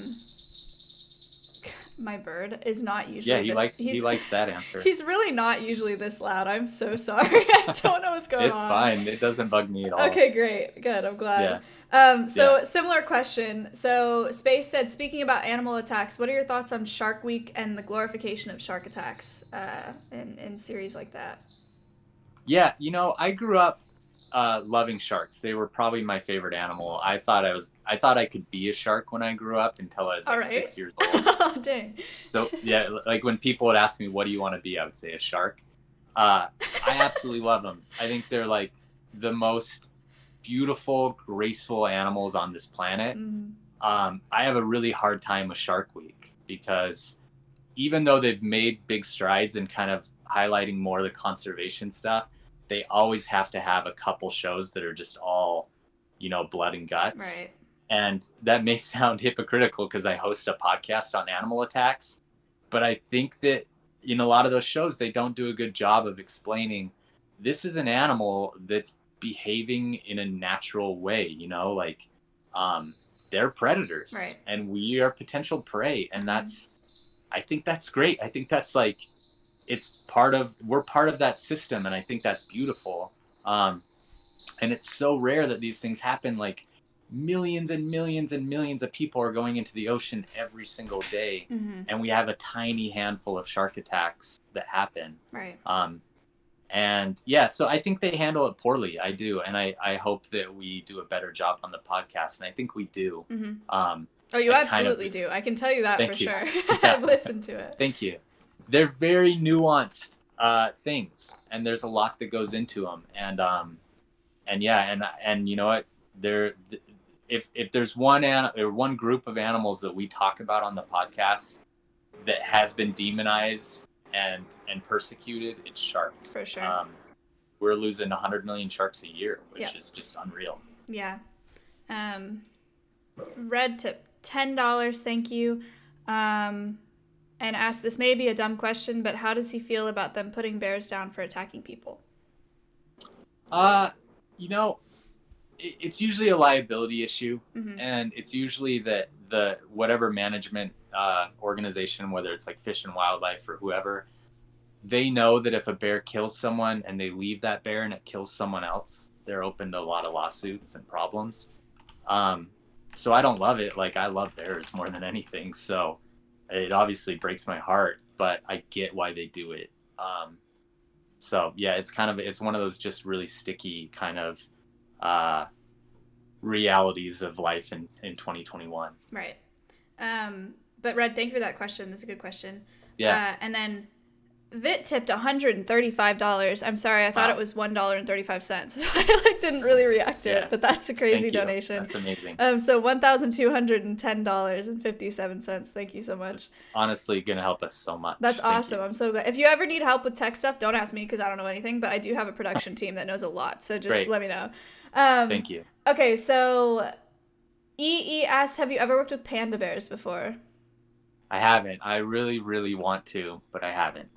Speaker 1: My bird is not usually
Speaker 2: he liked that answer.
Speaker 1: He's really not usually this loud. I'm so sorry. I don't know what's going on.
Speaker 2: It's fine. It doesn't bug me at all.
Speaker 1: Okay, great. Good. I'm glad. Similar question. So Space said, speaking about animal attacks, what are your thoughts on Shark Week and the glorification of shark attacks in series like that?
Speaker 2: Yeah, I grew up loving sharks. They were probably my favorite animal. I thought I could be a shark when I grew up until I was like 6 years old.
Speaker 1: Oh, dang.
Speaker 2: So yeah, like when people would ask me, what do you want to be? I would say a shark. I absolutely love them. I think they're like the most beautiful, graceful animals on this planet. I have a really hard time with Shark Week because even though they've made big strides in kind of highlighting more of the conservation stuff, they always have to have a couple shows that are just all, blood and guts.
Speaker 1: Right.
Speaker 2: And that may sound hypocritical because I host a podcast on animal attacks, but I think that in a lot of those shows, they don't do a good job of explaining this is an animal that's behaving in a natural way, they're predators,
Speaker 1: right,
Speaker 2: and we are potential prey. And I think that's great. I think that's like, we're part of that system. And I think that's beautiful. And it's so rare that these things happen. Like, millions and millions and millions of people are going into the ocean every single day. And we have a tiny handful of shark attacks that happen.
Speaker 1: Right.
Speaker 2: And yeah, so I think they handle it poorly. I do. And I hope that we do a better job on the podcast. And I think we do.
Speaker 1: Oh, you absolutely do. I can tell you that for sure. I've listened to it.
Speaker 2: Thank you. They're very nuanced things, and there's a lot that goes into them. And you know what? If there's one group of animals that we talk about on the podcast that has been demonized and persecuted, it's sharks.
Speaker 1: For sure.
Speaker 2: We're losing 100 million sharks a year, which is just unreal.
Speaker 1: Yeah. Red tip $10, thank you. And asked, this may be a dumb question, but how does he feel about them putting bears down for attacking people?
Speaker 2: It's usually a liability issue, and it's usually that the whatever management organization, whether it's like Fish and Wildlife or whoever, they know that if a bear kills someone and they leave that bear and it kills someone else, they're open to a lot of lawsuits and problems. So I don't love it. Like, I love bears more than anything. So it obviously breaks my heart, but I get why they do it. So yeah, it's one of those just really sticky kind of realities of life in 2021.
Speaker 1: Right. But Red, thank you for that question. That's a good question.
Speaker 2: Yeah.
Speaker 1: And then Vit tipped $135. I'm sorry, I thought it was $1.35. So I didn't really react to it, but that's a crazy donation.
Speaker 2: That's amazing.
Speaker 1: So $1,210.57. Thank you so much.
Speaker 2: Honestly, gonna help us so much.
Speaker 1: That's awesome. I'm so glad. If you ever need help with tech stuff, don't ask me because I don't know anything, but I do have a production team that knows a lot. So just let me know.
Speaker 2: Thank you.
Speaker 1: Okay, so EE asked, have you ever worked with panda bears before?
Speaker 2: I haven't. I really, really want to, but I haven't.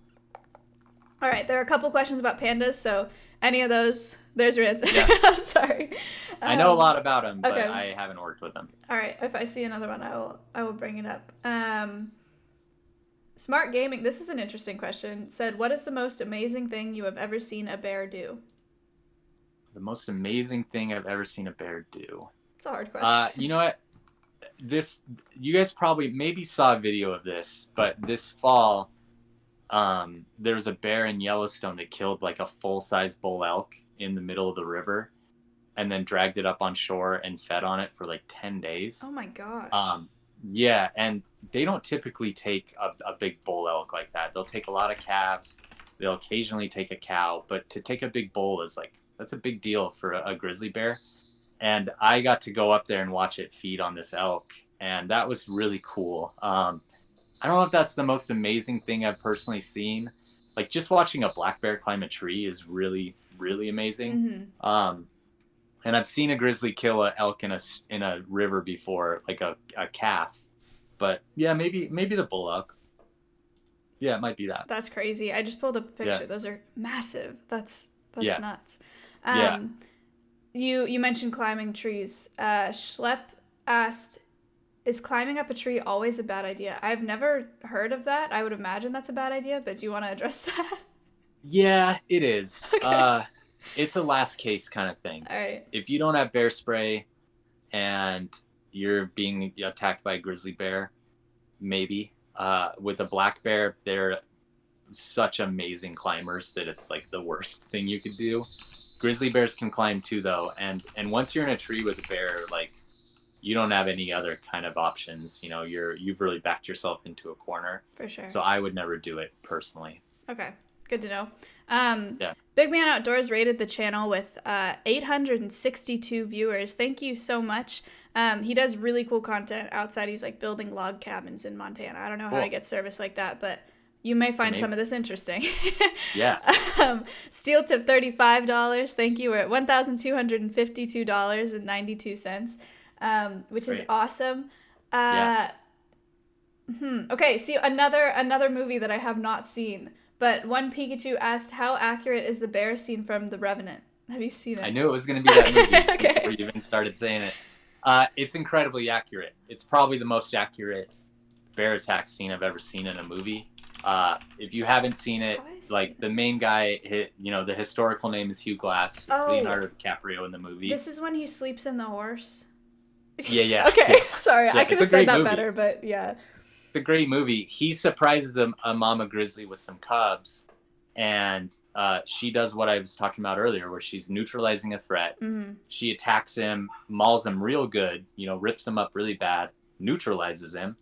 Speaker 1: All right, there are a couple questions about pandas, so any of those, there's your answer. Yeah. Sorry.
Speaker 2: I know a lot about them, but I haven't worked with them.
Speaker 1: All right, if I see another one, I will bring it up. Smart Gaming, this is an interesting question, said, what is the most amazing thing you have ever seen a bear do?
Speaker 2: The most amazing thing I've ever seen a bear do?
Speaker 1: It's a hard question.
Speaker 2: You know what? You guys probably maybe saw a video of this, but this fall, there was a bear in Yellowstone that killed like a full-size bull elk in the middle of the river and then dragged it up on shore and fed on it for like 10 days.
Speaker 1: Oh my gosh.
Speaker 2: Yeah, and they don't typically take a big bull elk like that. They'll take a lot of calves, They'll occasionally take a cow, but to take a big bull is like, that's a big deal for a grizzly bear. And I got to go up there and watch it feed on this elk, and that was really cool. I don't know if that's the most amazing thing I've personally seen. Like, just watching a black bear climb a tree is really, really amazing.
Speaker 1: Mm-hmm.
Speaker 2: And I've seen a grizzly kill an elk in a river before, like a calf. But yeah, maybe the bull elk. Yeah, it might be that.
Speaker 1: That's crazy. I just pulled up a picture.
Speaker 2: Yeah.
Speaker 1: Those are massive. That's
Speaker 2: Yeah.
Speaker 1: nuts.
Speaker 2: Yeah.
Speaker 1: You mentioned climbing trees. Schlepp asked, "Is climbing up a tree always a bad idea?" I've never heard of that. I would imagine that's a bad idea, but do you want to address that?
Speaker 2: Yeah, it is.
Speaker 1: Okay.
Speaker 2: It's a last case kind of thing.
Speaker 1: All right.
Speaker 2: If you don't have bear spray and you're being attacked by a grizzly bear, maybe. With a black bear, they're such amazing climbers that it's like the worst thing you could do. Grizzly bears can climb too, though, and once you're in a tree with a bear, like, you don't have any other kind of options. You know, you've really backed yourself into a corner.
Speaker 1: For sure.
Speaker 2: So I would never do it personally.
Speaker 1: Okay, good to know.
Speaker 2: Yeah.
Speaker 1: Big Man Outdoors rated the channel with 862 viewers. Thank you so much. He does really cool content outside. He's like building log cabins in Montana. I don't know how he gets service like that, but you may find some of this interesting.
Speaker 2: Yeah.
Speaker 1: Steel tip $35. Thank you. We're at $1,252.92, which is awesome.
Speaker 2: Yeah.
Speaker 1: Okay, see another movie that I have not seen. But one Pikachu asked, "How accurate is the bear scene from The Revenant?" Have you seen it?
Speaker 2: I knew it was going to be that movie
Speaker 1: Okay.
Speaker 2: before you even started saying it. It's incredibly accurate. It's probably the most accurate bear attack scene I've ever seen in a movie. If you haven't seen it, like, the main guy, the historical name is Hugh Glass. It's Leonardo DiCaprio in the movie.
Speaker 1: This is when he sleeps in the horse?
Speaker 2: Yeah.
Speaker 1: Okay, sorry.
Speaker 2: Yeah,
Speaker 1: I could have said that better, but yeah.
Speaker 2: It's a great movie. He surprises a mama grizzly with some cubs, and she does what I was talking about earlier, where she's neutralizing a threat.
Speaker 1: Mm-hmm.
Speaker 2: She attacks him, mauls him real good, rips him up really bad, neutralizes him,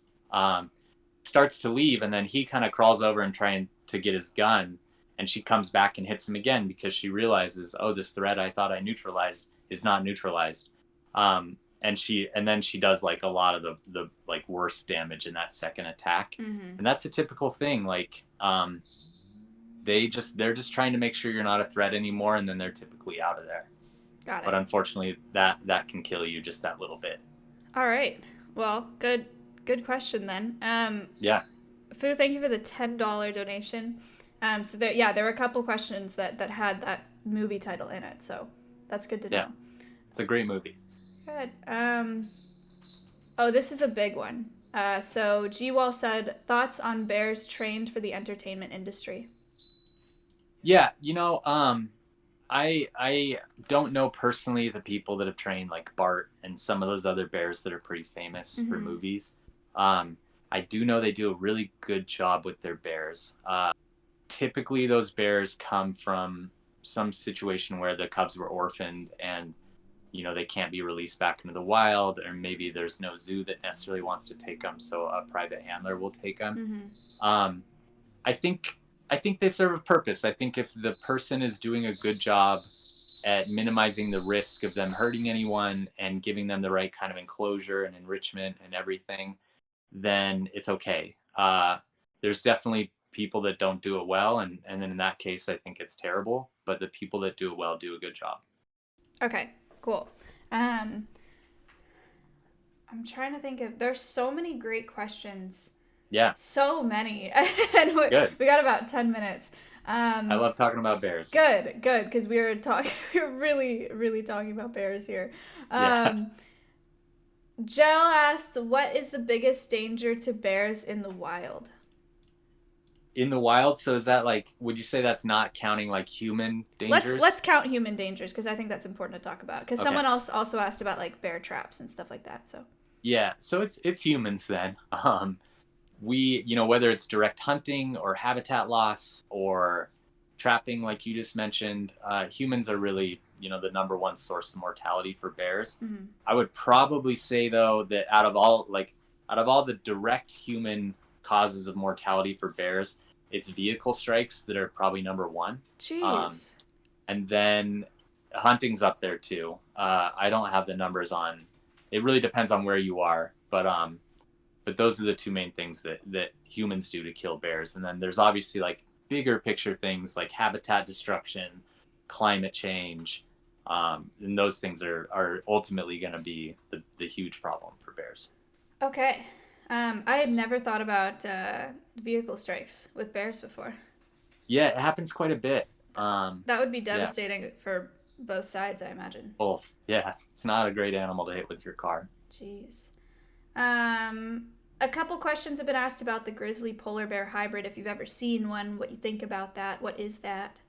Speaker 2: starts to leave, and then he kind of crawls over and trying to get his gun, and she comes back and hits him again because she realizes, oh, this threat I thought I neutralized is not neutralized. And then she does like a lot of the like worst damage in that second attack.
Speaker 1: Mm-hmm.
Speaker 2: And that's a typical thing. Like, they're just trying to make sure you're not a threat anymore, and then they're typically out of there.
Speaker 1: Got it.
Speaker 2: But unfortunately, that can kill you just that little bit.
Speaker 1: All right. Well, good question then.
Speaker 2: Yeah.
Speaker 1: Fu, thank you for the $10 donation. So there were a couple questions that had that movie title in it, so that's good to know.
Speaker 2: Yeah. It's a great movie.
Speaker 1: Good. Oh, this is a big one. So G-Wall said, "Thoughts on bears trained for the entertainment industry?"
Speaker 2: Yeah, I don't know personally the people that have trained like Bart and some of those other bears that are pretty famous for movies. I do know they do a really good job with their bears. Typically, those bears come from some situation where the cubs were orphaned and they can't be released back into the wild, or maybe there's no zoo that necessarily wants to take them, so a private handler will take them. I think they serve a purpose. I think if the person is doing a good job at minimizing the risk of them hurting anyone and giving them the right kind of enclosure and enrichment and everything, then it's okay. There's definitely people that don't do it well, and then in that case, I think it's terrible. But the people that do it well do a good job.
Speaker 1: Okay, cool. I'm trying to think of. There's so many great questions.
Speaker 2: Yeah.
Speaker 1: So many, and we got about 10 minutes.
Speaker 2: I love talking about bears.
Speaker 1: Good, because we were really, really talking about bears here. Jell asked, "What is the biggest danger to bears in the wild?"
Speaker 2: In the wild, so is that like? Would you say that's not counting like human dangers?
Speaker 1: Let's count human dangers, because I think that's important to talk about. Because someone else also asked about like bear traps and stuff like that. So. Yeah.
Speaker 2: So it's humans then. We, whether it's direct hunting or habitat loss or trapping, like you just mentioned, humans are really, the number one source of mortality for bears.
Speaker 1: Mm-hmm.
Speaker 2: I would probably say, though, that out of all the direct human causes of mortality for bears, it's vehicle strikes that are probably number one.
Speaker 1: Jeez.
Speaker 2: And then hunting's up there too. I don't have the numbers on. It really depends on where you are, but those are the two main things that humans do to kill bears. And then there's obviously like bigger picture things like habitat destruction, climate change, and those things are ultimately going to be the huge problem for bears.
Speaker 1: Okay. I had never thought about vehicle strikes with bears before.
Speaker 2: Yeah, it happens quite a bit.
Speaker 1: That would be devastating for both sides, I imagine.
Speaker 2: Both. Yeah, it's not a great animal to hit with your car.
Speaker 1: Jeez. A couple questions have been asked about the grizzly polar bear hybrid. If you've ever seen one, what you think about that? What is that?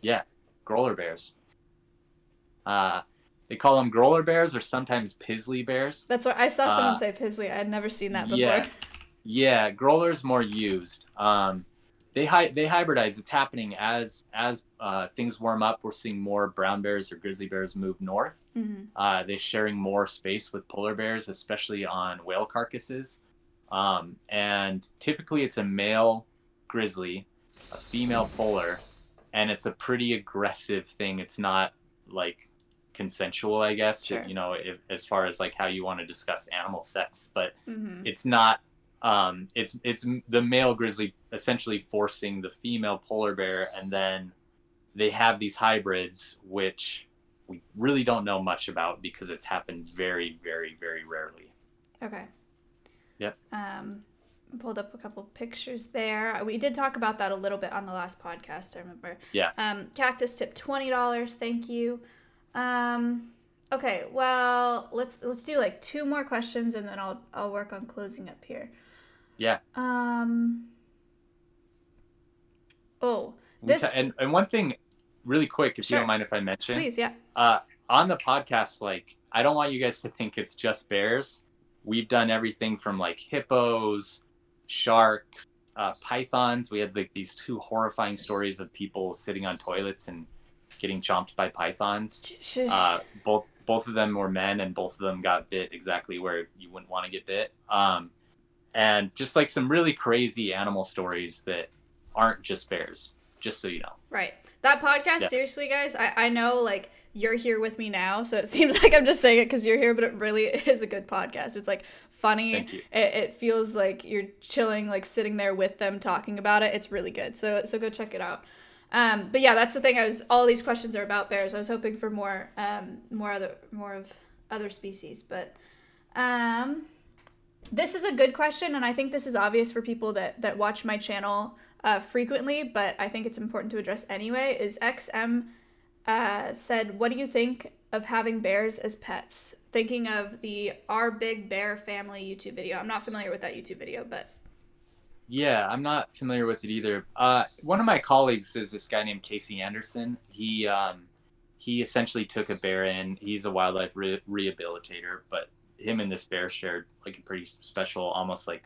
Speaker 2: Yeah, growler bears. They call them growler bears or sometimes pizzly bears.
Speaker 1: That's what I saw someone say pizzly. I had never seen that before.
Speaker 2: Yeah, growler's more used. They hybridize. It's happening as things warm up. We're seeing more brown bears or grizzly bears move north.
Speaker 1: Mm-hmm.
Speaker 2: They're sharing more space with polar bears, especially on whale carcasses. And typically it's a male grizzly, a female polar, and it's a pretty aggressive thing. It's not like consensual, I guess,
Speaker 1: Sure.
Speaker 2: as far as like how you want to discuss animal sex, but
Speaker 1: Mm-hmm.
Speaker 2: it's not. It's the male grizzly essentially forcing the female polar bear, and then they have these hybrids, which we really don't know much about because it's happened very, very, very rarely.
Speaker 1: Okay.
Speaker 2: Yep.
Speaker 1: Pulled up a couple pictures there. We did talk about that a little bit on the last podcast, I remember.
Speaker 2: Yeah.
Speaker 1: Cactus tip $20. Thank you. Okay, well, let's do like two more questions and then I'll work on closing up here.
Speaker 2: Yeah.
Speaker 1: Oh, this
Speaker 2: and one thing, really quick, if
Speaker 1: Sure.
Speaker 2: you don't mind if I mention,
Speaker 1: Please, yeah.
Speaker 2: On the podcast, like I don't want you guys to think it's just bears. We've done everything from like hippos, sharks, pythons. We had like these two horrifying stories of people sitting on toilets and getting chomped by pythons. Both of them were men, and both of them got bit exactly where you wouldn't want to get bit. And just like some really crazy animal stories that aren't just bears, just so you know.
Speaker 1: Right. That podcast, seriously, guys, I know, like, you're here with me now, so it seems like I'm just saying it because you're here, but it really is a good podcast. It's, like, funny.
Speaker 2: Thank you.
Speaker 1: It feels like you're chilling, like, sitting there with them talking about it. It's really good. So go check it out. But yeah, that's the thing. All these questions are about bears. I was hoping for more of other species, but this is a good question, and I think this is obvious for people that watch my channel frequently, but I think it's important to address anyway. Is XM said, what do you think of having bears as pets? Thinking of the Our Big Bear Family YouTube video. I'm not familiar with that YouTube video, but
Speaker 2: yeah, I'm not familiar with it either. One of my colleagues is this guy named Casey Anderson. He essentially took a bear in. He's a wildlife rehabilitator, but him and this bear shared like a pretty special, almost like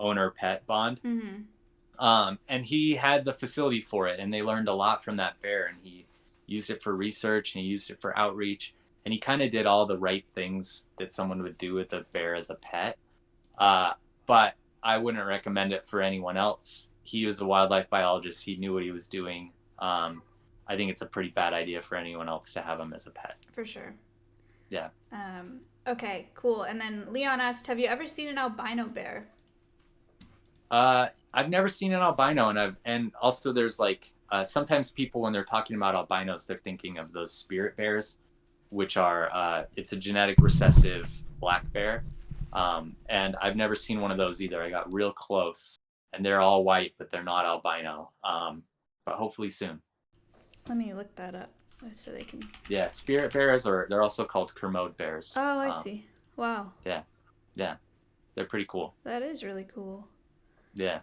Speaker 2: owner-pet bond.
Speaker 1: Mm-hmm.
Speaker 2: And he had the facility for it, and they learned a lot from that bear, and he used it for research, and he used it for outreach, and he kind of did all the right things that someone would do with a bear as a pet. But I wouldn't recommend it for anyone else. He was a wildlife biologist. He knew what he was doing. I think it's a pretty bad idea for anyone else to have him as a pet.
Speaker 1: For sure.
Speaker 2: Yeah.
Speaker 1: Okay, cool. And then Leon asked, have you ever seen an albino bear?
Speaker 2: I've never seen an albino, and also there's like sometimes people, when they're talking about albinos, they're thinking of those spirit bears, which are it's a genetic recessive black bear, and I've never seen one of those either. I got real close, and they're all white, but they're not albino. But hopefully soon.
Speaker 1: Let me look that up so they can.
Speaker 2: Yeah, spirit bears, or they're also called Kermode bears.
Speaker 1: Oh, I see. Wow.
Speaker 2: Yeah, they're pretty cool.
Speaker 1: That is really cool.
Speaker 2: Yeah.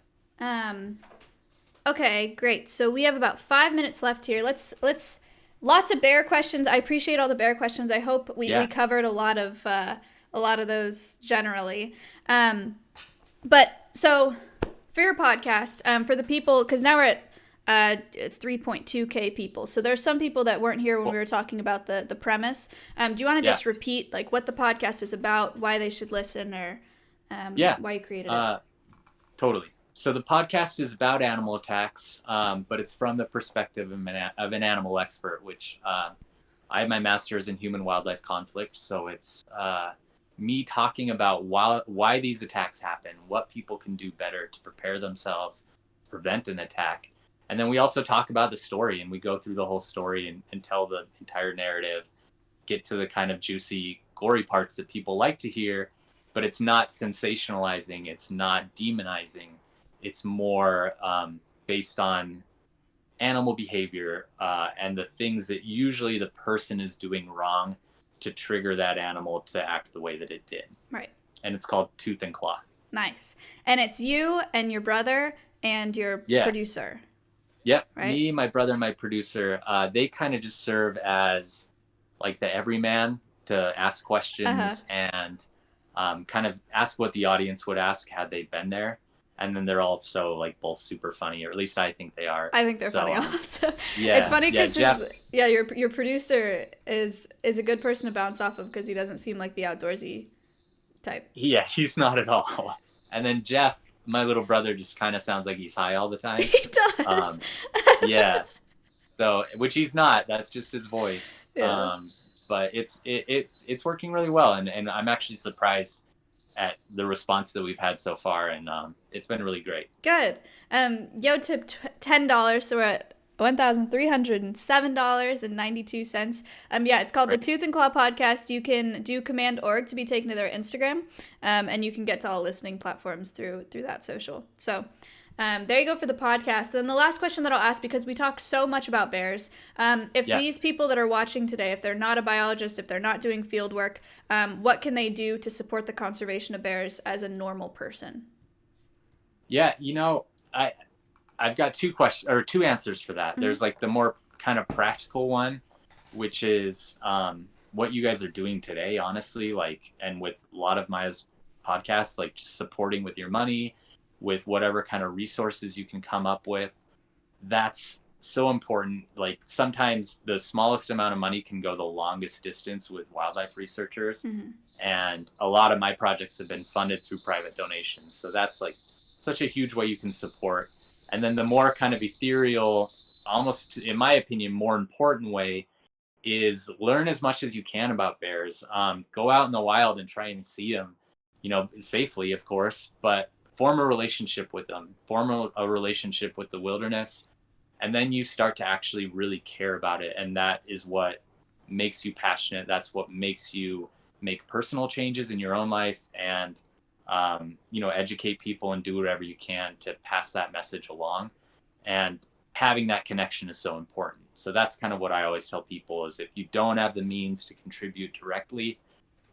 Speaker 1: Okay, great. So we have about 5 minutes left here. Let's lots of bear questions. I appreciate all the bear questions. I hope we covered a lot of those generally. But so for your podcast, for the people, because now we're at 3.2K people. So there's some people that weren't here when we were talking about the premise. Do you want to just repeat like what the podcast is about, why they should listen, or why you created it?
Speaker 2: Totally. So the podcast is about animal attacks, but it's from the perspective of an animal expert, which I have my master's in human wildlife conflict. So it's me talking about why these attacks happen, what people can do better to prepare themselves, prevent an attack. And then we also talk about the story, and we go through the whole story and tell the entire narrative, get to the kind of juicy, gory parts that people like to hear, but it's not sensationalizing, it's not demonizing. It's more based on animal behavior and the things that usually the person is doing wrong to trigger that animal to act the way that it did.
Speaker 1: Right.
Speaker 2: And it's called Tooth and Claw.
Speaker 1: Nice. And it's you and your brother and your producer.
Speaker 2: Yep.
Speaker 1: Right?
Speaker 2: Me, my brother, and my producer, they kind of just serve as like the everyman to ask questions and kind of ask what the audience would ask had they been there. And then they're also like both super funny, or at least I think they are.
Speaker 1: I think they're funny also.
Speaker 2: Yeah,
Speaker 1: it's funny because
Speaker 2: your
Speaker 1: producer is a good person to bounce off of because he doesn't seem like the outdoorsy type.
Speaker 2: Yeah, he's not at all. And then Jeff, my little brother, just kind of sounds like he's high all the time.
Speaker 1: He does.
Speaker 2: Yeah. So, which he's not. That's just his voice.
Speaker 1: Yeah.
Speaker 2: But it's working really well, and I'm actually surprised at the response that we've had so far, and it's been really great.
Speaker 1: Good. Yo tipped $10, so we're at $1,307.92. Yeah, it's called the Tooth and Claw Podcast. You can do Command Org to be taken to their Instagram, and you can get to all listening platforms through that social. So there you go for the podcast. Then the last question that I'll ask, because we talk so much about bears, if these people that are watching today, if they're not a biologist, if they're not doing field work, what can they do to support the conservation of bears as a normal person?
Speaker 2: Yeah, I've got two answers for that. Mm-hmm. There's like the more kind of practical one, which is what you guys are doing today, honestly, like, and with a lot of Maya's podcasts, like just supporting with your money, with whatever kind of resources you can come up with. That's so important. Like sometimes the smallest amount of money can go the longest distance with wildlife researchers. Mm-hmm. And a lot of my projects have been funded through private donations. So that's like such a huge way you can support. And then the more kind of ethereal, almost in my opinion, more important way is learn as much as you can about bears. Go out in the wild and try and see them, safely, of course, but form a relationship with them, form a relationship with the wilderness, and then you start to actually really care about it. And that is what makes you passionate. That's what makes you make personal changes in your own life and, educate people and do whatever you can to pass that message along. And having that connection is so important. So that's kind of what I always tell people is if you don't have the means to contribute directly,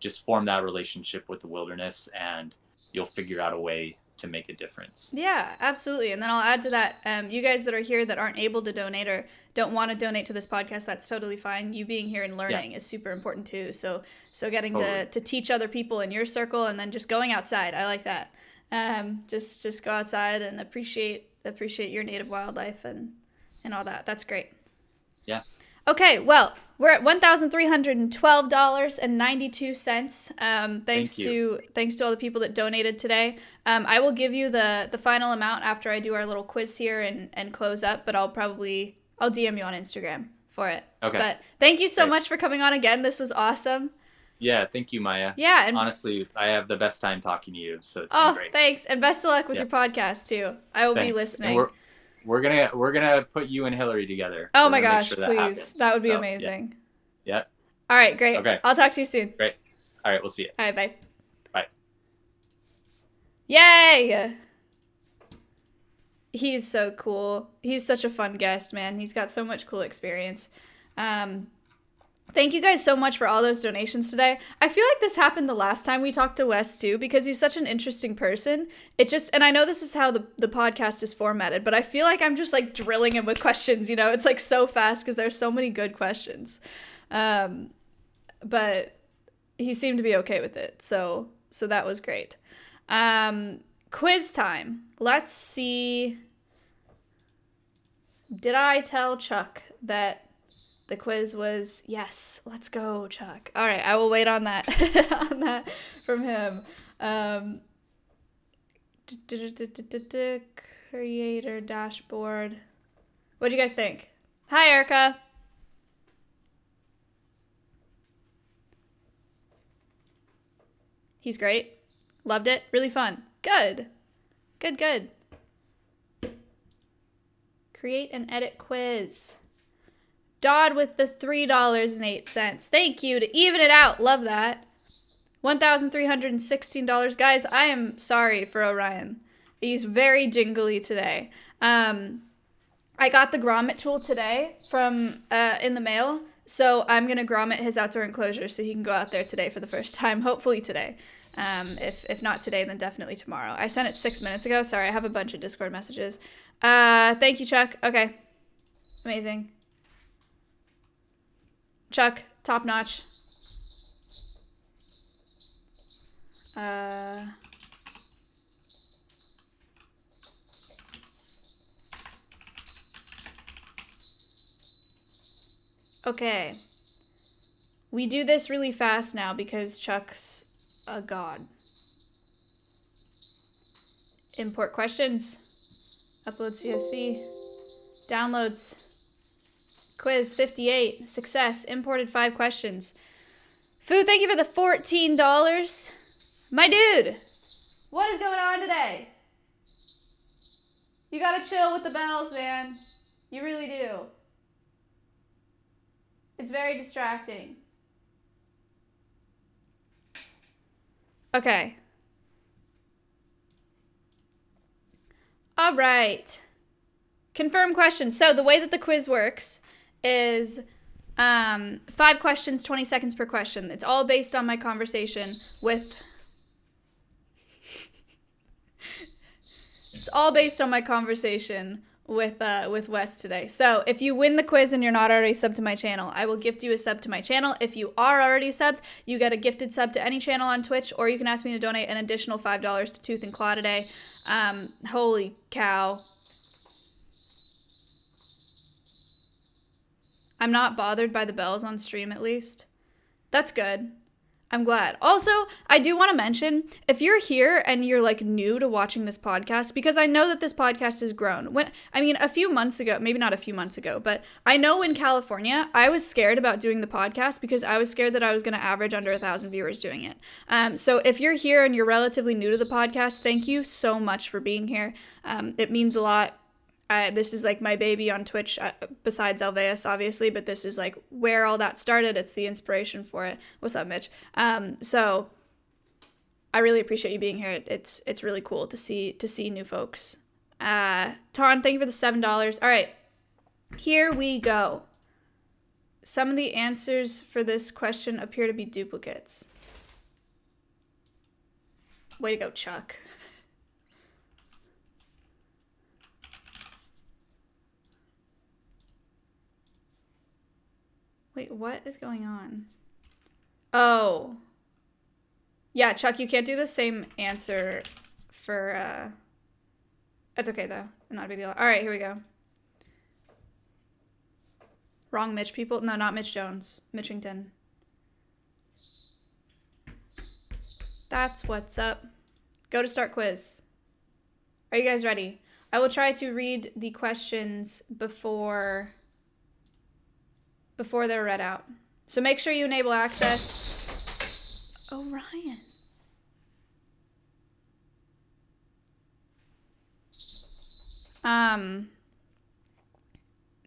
Speaker 2: just form that relationship with the wilderness and you'll figure out a way to make a difference.
Speaker 1: Yeah, absolutely. And then I'll add to that, you guys that are here that aren't able to donate or don't want to donate to this podcast, that's totally fine. You being here and learning is super important too. So getting to teach other people in your circle and then just going outside. I like that. Just go outside and appreciate your native wildlife and all that. That's great.
Speaker 2: Yeah.
Speaker 1: Okay, well, we're at $1,312.92. Thanks to all the people that donated today. I will give you the final amount after I do our little quiz here and close up, but I'll DM you on Instagram for it.
Speaker 2: Okay.
Speaker 1: But thank you so much for coming on again. This was awesome.
Speaker 2: Yeah, thank you, Maya.
Speaker 1: Yeah, and
Speaker 2: honestly, I have the best time talking to you, so it's been great.
Speaker 1: Thanks, and best of luck with your podcast too. I will be listening.
Speaker 2: And we're gonna put you and Hillary together.
Speaker 1: Oh my gosh, please. That would be amazing.
Speaker 2: Yeah.
Speaker 1: All right, great.
Speaker 2: Okay.
Speaker 1: I'll talk to you soon.
Speaker 2: Great. All right, we'll see you.
Speaker 1: All right, bye.
Speaker 2: Bye.
Speaker 1: Yay! He's so cool. He's such a fun guest, man. He's got so much cool experience. Thank you guys so much for all those donations today. I feel like this happened the last time we talked to Wes too, because he's such an interesting person. And I know this is how the podcast is formatted, but I feel like I'm just like drilling him with questions, it's like so fast because there's so many good questions. But he seemed to be okay with it. So that was great. Quiz time. Let's see. Did I tell Chuck that the quiz was yes? Let's go, Chuck. All right, I will wait on that from him. Creator dashboard. What do you guys think? Hi, Erica. He's great. Loved it. Really fun. Good. Good. Create and edit quiz. Dodd with the $3.08. Thank you to even it out. Love that. $1,316. Guys, I am sorry for Orion. He's very jingly today. I got the grommet tool today from in the mail, so I'm going to grommet his outdoor enclosure so he can go out there today for the first time, hopefully today. If not today, then definitely tomorrow. I sent it 6 minutes ago. Sorry, I have a bunch of Discord messages. Thank you, Chuck. Okay. Amazing. Chuck, top notch. Okay. We do this really fast now because Chuck's a god. Import questions. Upload CSV. Downloads. Quiz 58. Success. Imported 5 questions. Food, thank you for the $14. My dude, what is going on today? You gotta chill with the bells, man. You really do. It's very distracting. Okay. All right. Confirm questions. So the way that the quiz works is 5 questions, 20 seconds per question. It's all based on my conversation with... It's all based on my conversation with Wes today. So if you win the quiz and you're not already subbed to my channel, I will gift you a sub to my channel. If you are already subbed, you get a gifted sub to any channel on Twitch, or you can ask me to donate an additional $5 to Tooth and Claw today. Holy cow. I'm not bothered by the bells on stream, at least. That's good. I'm glad. Also, I do want to mention, if you're here and you're like new to watching this podcast, because I know that this podcast has grown. A few months ago, maybe not a few months ago, but I know in California, I was scared about doing the podcast because I was scared that I was going to average under 1,000 viewers doing it. So if you're here and you're relatively new to the podcast, thank you so much for being here. It means a lot. This is like my baby on Twitch, besides Alveus, obviously, but this is like where all that started. It's the inspiration for it. What's up, Mitch? So I really appreciate you being here. It's really cool to see new folks. Ton, thank you for the $7. All right, here we go. Some of the answers for this question appear to be duplicates. Way to go, Chuck. Wait, what is going on? Oh. Yeah, Chuck, you can't do the same answer for, That's okay, though. Not a big deal. All right, here we go. Wrong Mitch people. No, not Mitch Jones. Mitchington. That's what's up. Go to start quiz. Are you guys ready? I will try to read the questions before they're read out. So make sure you enable access. Orion.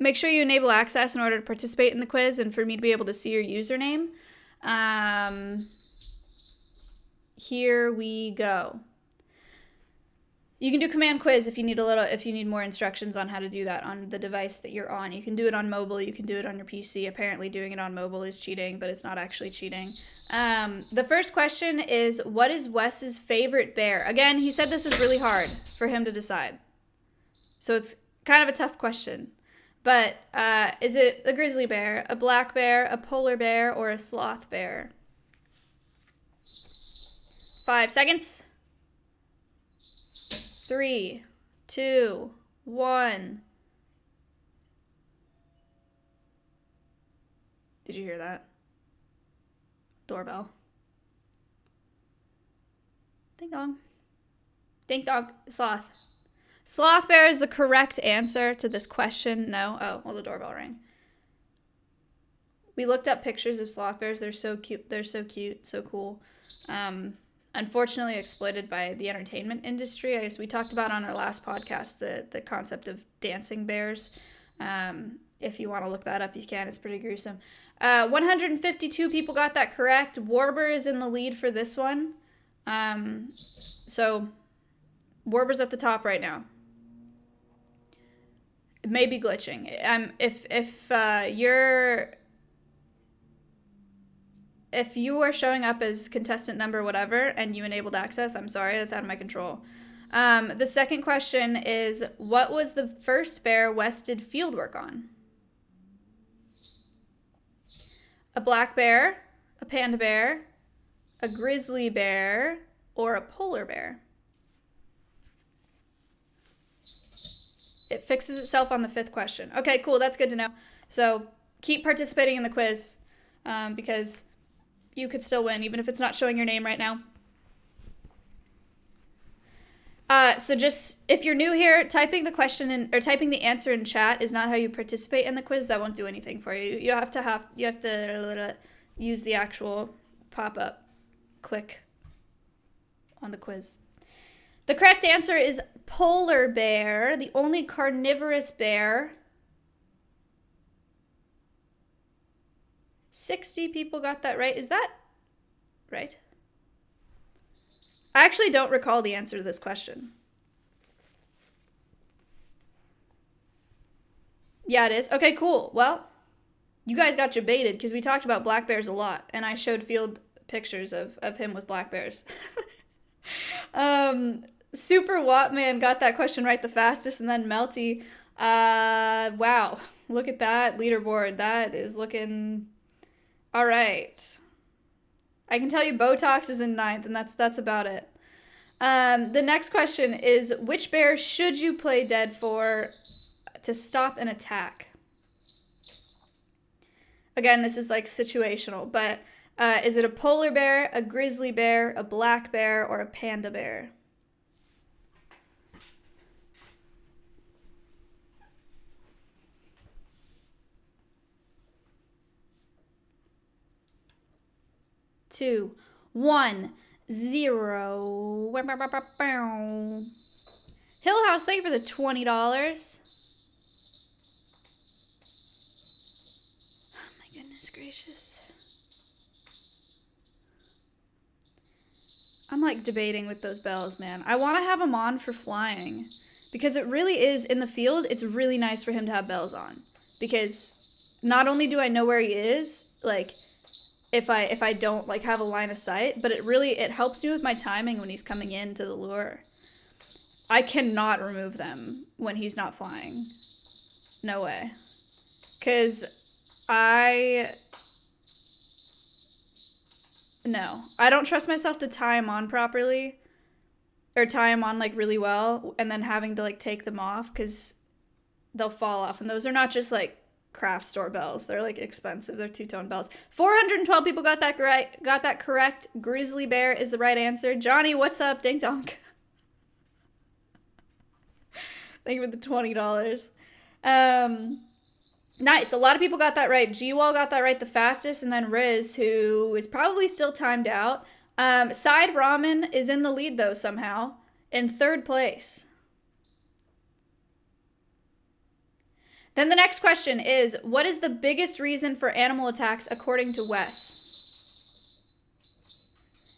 Speaker 1: Make sure you enable access in order to participate in the quiz and for me to be able to see your username. Here we go. You can do command quiz if you need more instructions on how to do that on the device that you're on. You can do it on mobile, you can do it on your PC. Apparently doing it on mobile is cheating, but it's not actually cheating. The first question is, what is Wes's favorite bear? Again, he said this was really hard for him to decide. So it's kind of a tough question. But is it a grizzly bear, a black bear, a polar bear, or a sloth bear? 5 seconds. 3, 2, 1. Did you hear that? Doorbell. Ding dong. Dink dog. Sloth. Sloth bear is the correct answer to this question. No? Oh, well, the doorbell rang. We looked up pictures of sloth bears. They're so cute. They're so cute. So cool. Unfortunately exploited by the entertainment industry. I guess we talked about on our last podcast the concept of dancing bears. If you want to look that up, you can. It's pretty gruesome. 152 people got that correct. Warber is in the lead for this one. So Warber's at the top right now. It may be glitching. If you are showing up as contestant number whatever and you enabled access, I'm sorry, that's out of my control. The second question is, what was the first bear Wes did field work on? A black bear, a panda bear, a grizzly bear, or a polar bear? It fixes itself on the fifth question. Okay, cool, that's good to know. So keep participating in the quiz because you could still win, even if it's not showing your name right now. So just, if you're new here, typing the question in, or typing the answer in chat is not how you participate in the quiz. That won't do anything for you. You have to use the actual pop-up click on the quiz. The correct answer is polar bear, the only carnivorous bear. 60 people got that right. Is that right? I actually don't recall the answer to this question. Yeah, it is. Okay, cool. Well, you guys got you baited because we talked about black bears a lot, and I showed field pictures of him with black bears. Super Wattman got that question right the fastest, and then Melty. Wow. Look at that leaderboard. That is looking... All right. I can tell you Botox is in 9th, and that's about it. The next question is, which bear should you play dead for to stop an attack? Again, this is like situational, but is it a polar bear, a grizzly bear, a black bear, or a panda bear? Two, 1, 0. Hill House, thank you for the $20. Oh my goodness gracious. I'm like debating with those bells, man. I want to have him on for flying because it really is, in the field, it's really nice for him to have bells on because not only do I know where he is, like, if I don't like have a line of sight, but it helps me with my timing when he's coming into the lure. I cannot remove them when he's not flying. No way. 'Cause I don't trust myself to tie him on properly or tie him on like really well and then having to like take them off because they'll fall off. And those are not just like craft store bells. They're like expensive. They're two-tone bells. 412 people got that correct. Grizzly bear is the right answer. Johnny, what's up? Ding donk. Thank you for the $20. Nice. A lot of people got that right. G-Wall got that right the fastest, and then Riz, who is probably still timed out. Side Ramen is in the lead though somehow in 3rd place. Then the next question is, what is the biggest reason for animal attacks according to Wes?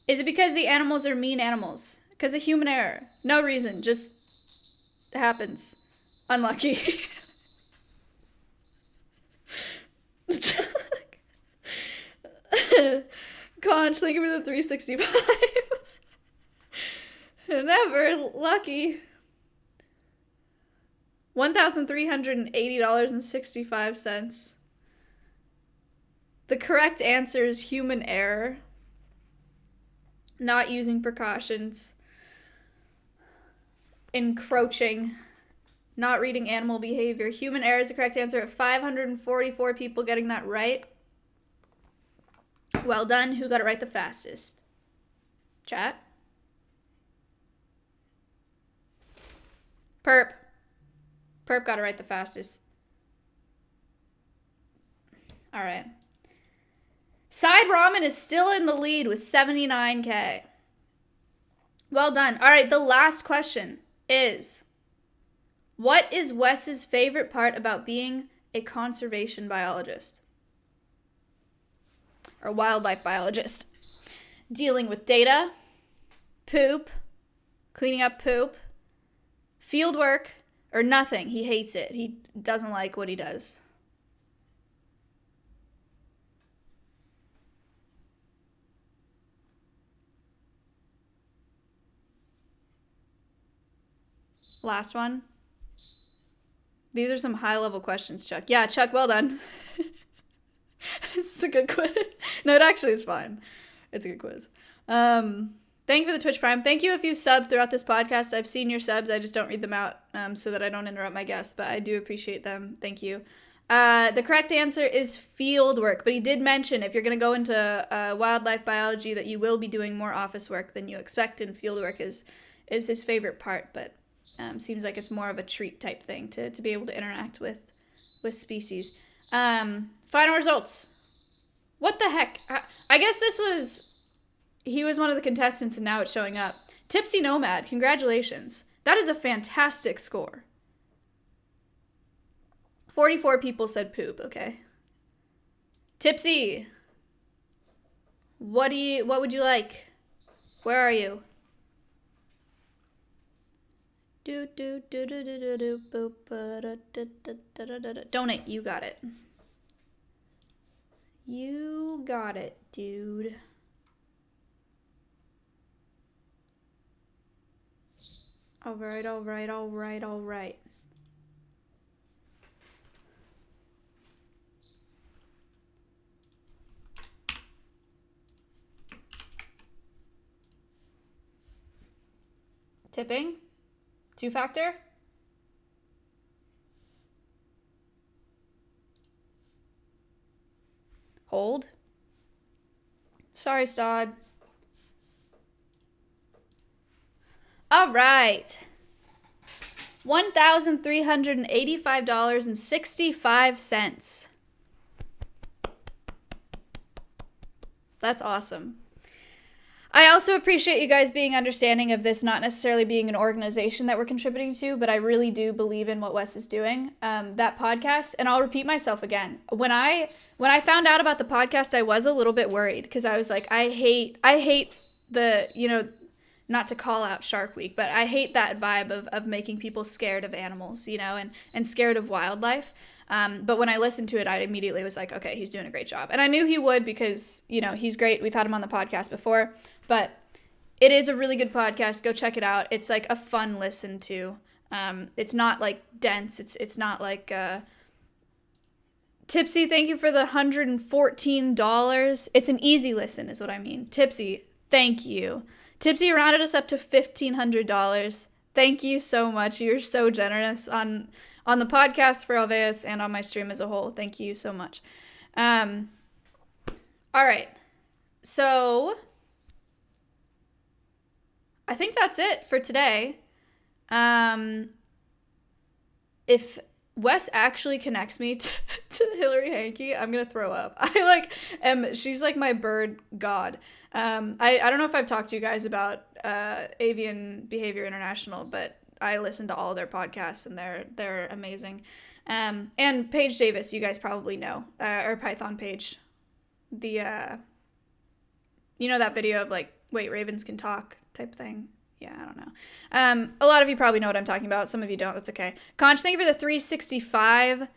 Speaker 1: Is it because the animals are mean animals? Because of human error? No reason, just happens. Unlucky. Conch, thank you for the 365. Never lucky. $1,380.65. The correct answer is human error. Not using precautions. Encroaching. Not reading animal behavior. Human error is the correct answer. 544 people getting that right. Well done. Who got it right the fastest? Chat? Perp. Perp got it right the fastest. All right. Side Ramen is still in the lead with 79K. Well done. All right, the last question is, what is Wes's favorite part about being a conservation biologist? Or wildlife biologist? Dealing with data, poop, cleaning up poop, field work, or nothing. He hates it. He doesn't like what he does. Last one. These are some high-level questions, Chuck. Yeah, Chuck, well done. This is a good quiz. No, it actually is fine. It's a good quiz. Thank you for the Twitch Prime. Thank you if you subbed throughout this podcast. I've seen your subs. I just don't read them out so that I don't interrupt my guests, but I do appreciate them. Thank you. The correct answer is field work, but he did mention if you're going to go into wildlife biology that you will be doing more office work than you expect, and field work is his favorite part, but seems like it's more of a treat type thing to be able to interact with species. Final results. What the heck? I guess he was one of the contestants and now it's showing up. Tipsy Nomad, congratulations. That is a fantastic score. 44 people said poop, okay. Tipsy, what would you like? Where are you? Donate, you got it. You got it, dude. All right. Tipping? 2-factor? Hold. Sorry, Stod. All right. $1,385.65. That's awesome. I also appreciate you guys being understanding of this not necessarily being an organization that we're contributing to, but I really do believe in what Wes is doing. That podcast, and I'll repeat myself again. When I found out about the podcast, I was a little bit worried because I was like, I hate the, not to call out Shark Week, but I hate that vibe of making people scared of animals, and scared of wildlife. But when I listened to it, I immediately was like, okay, he's doing a great job. And I knew he would because, he's great. We've had him on the podcast before. But it is a really good podcast. Go check it out. It's like a fun listen to. It's not like dense. It's not like Tipsy, thank you for the $114. It's an easy listen is what I mean. Tipsy, thank you. Tipsy rounded us up to $1,500. Thank you so much. You're so generous on the podcast for Alveus and on my stream as a whole. Thank you so much. All right. So I think that's it for today. If Wes actually connects me to Hillary Hankey, I'm gonna throw up. She's like my bird god. I don't know if I've talked to you guys about Avian Behavior International, but I listen to all their podcasts and they're amazing. And Paige Davis, you guys probably know, or Python Page. The that video of like, wait, ravens can talk type thing. Yeah, I don't know. A lot of you probably know what I'm talking about. Some of you don't. That's okay. Conch, thank you for the 365,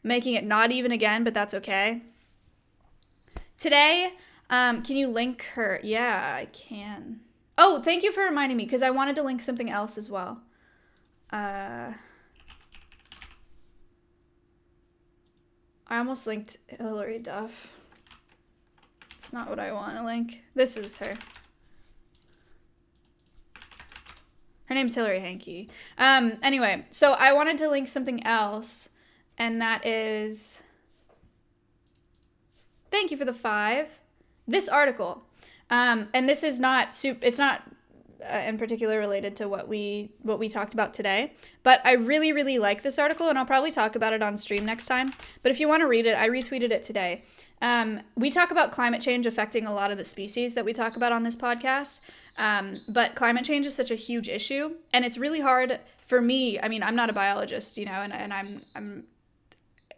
Speaker 1: making it not even again, but that's okay. Today, can you link her? Yeah, I can. Oh, thank you for reminding me because I wanted to link something else as well. I almost linked Hillary Duff. It's not what I want to link. This is her. Her name's Hillary Hankey. Anyway, so I wanted to link something else, and that is, thank you for the 5, this article. And this is not, it's not in particular related to what we talked about today. But I really, really like this article, and I'll probably talk about it on stream next time. But if you want to read it, I retweeted it today. We talk about climate change affecting a lot of the species that we talk about on this podcast. But climate change is such a huge issue, and it's really hard for me. I mean, I'm not a biologist, you know, and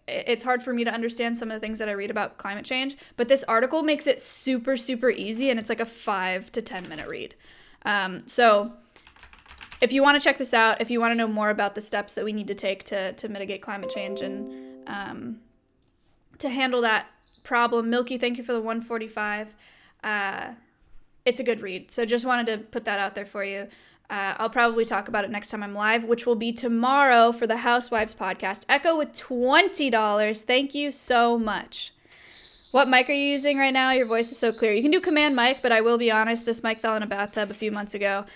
Speaker 1: it's hard for me to understand some of the things that I read about climate change, but this article makes it super, super easy, and it's like a 5 to 10 minute read. So if you want to check this out, if you want to know more about the steps that we need to take to mitigate climate change and to handle that problem, Milky, thank you for the 145. It's a good read. So just wanted to put that out there for you. I'll probably talk about it next time I'm live, which will be tomorrow for the Housewives podcast. Echo with $20. Thank you so much. What mic are you using right now? Your voice is so clear. You can do command mic, but I will be honest, this mic fell in a bathtub a few months ago,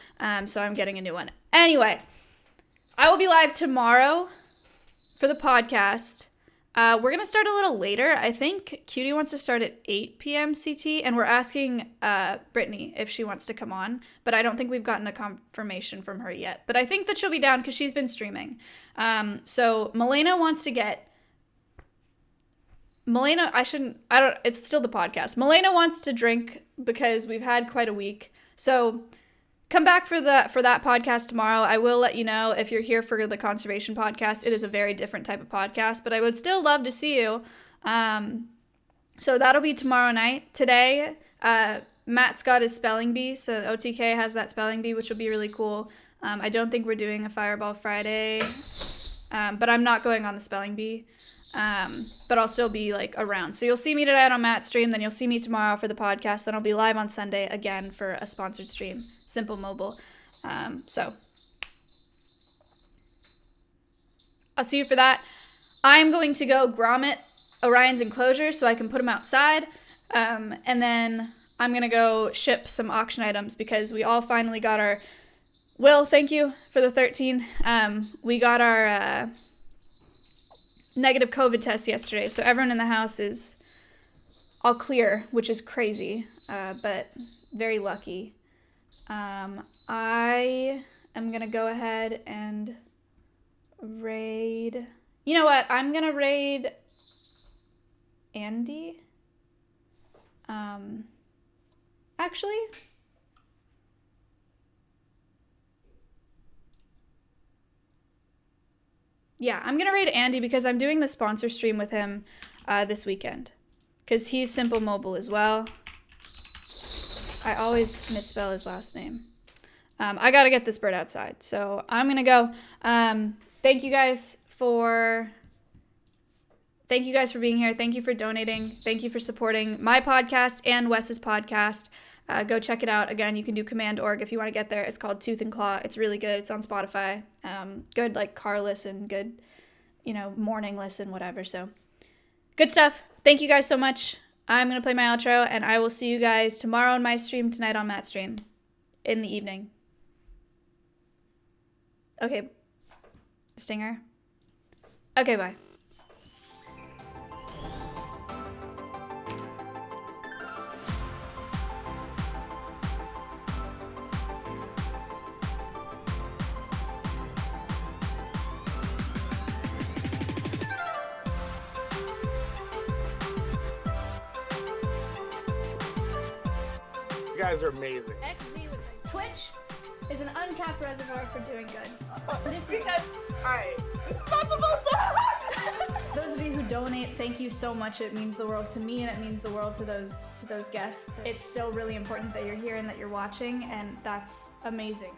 Speaker 1: so I'm getting a new one. Anyway, I will be live tomorrow for the podcast. We're going to start a little later. I think Cutie wants to start at 8 p.m. CT, and we're asking Brittany if she wants to come on, but I don't think we've gotten a confirmation from her yet. But I think that she'll be down because she's been streaming. So Milena wants to get... it's still the podcast. Milena wants to drink because we've had quite a week. So... come back for that podcast tomorrow. I will let you know if you're here for the conservation podcast. It is a very different type of podcast, but I would still love to see you. So that'll be tomorrow night. Today, Matt's got his spelling bee, so OTK has that spelling bee, which will be really cool. I don't think we're doing a Fireball Friday, but I'm not going on the spelling bee. But I'll still be like around. So you'll see me tonight on Matt's stream, then you'll see me tomorrow for the podcast, then I'll be live on Sunday again for a sponsored stream, Simple Mobile. So I'll see you for that. I'm going to go grommet Orion's enclosure so I can put them outside. And then I'm going to go ship some auction items because we all finally got our... Will, thank you for the 13. We got our... negative COVID test yesterday, so everyone in the house is all clear, which is crazy, but very lucky. I am gonna go ahead and raid... You know what? I'm gonna raid Andy. Actually... yeah, I'm going to raid Andy because I'm doing the sponsor stream with him this weekend. Because he's Simple Mobile as well. I always misspell his last name. I got to get this bird outside. So I'm going to go. Thank you guys for being here. Thank you for donating. Thank you for supporting my podcast and Wes's podcast. Go check it out. Again, you can do command.org if you want to get there. It's called Tooth and Claw. It's really good. It's on Spotify. Good, like, car listen, good, morning listen, whatever. So, good stuff. Thank you guys so much. I'm going to play my outro, and I will see you guys tomorrow on my stream, tonight on Matt's stream, in the evening. Okay. Stinger. Okay, bye.
Speaker 3: You guys are amazing.
Speaker 1: Twitch is an untapped reservoir for doing good. This is
Speaker 3: Hi. It's not supposed to happen.
Speaker 1: those of you who donate, thank you so much. It means the world to me, and it means the world to those guests. It's still really important that you're here and that you're watching, and that's amazing.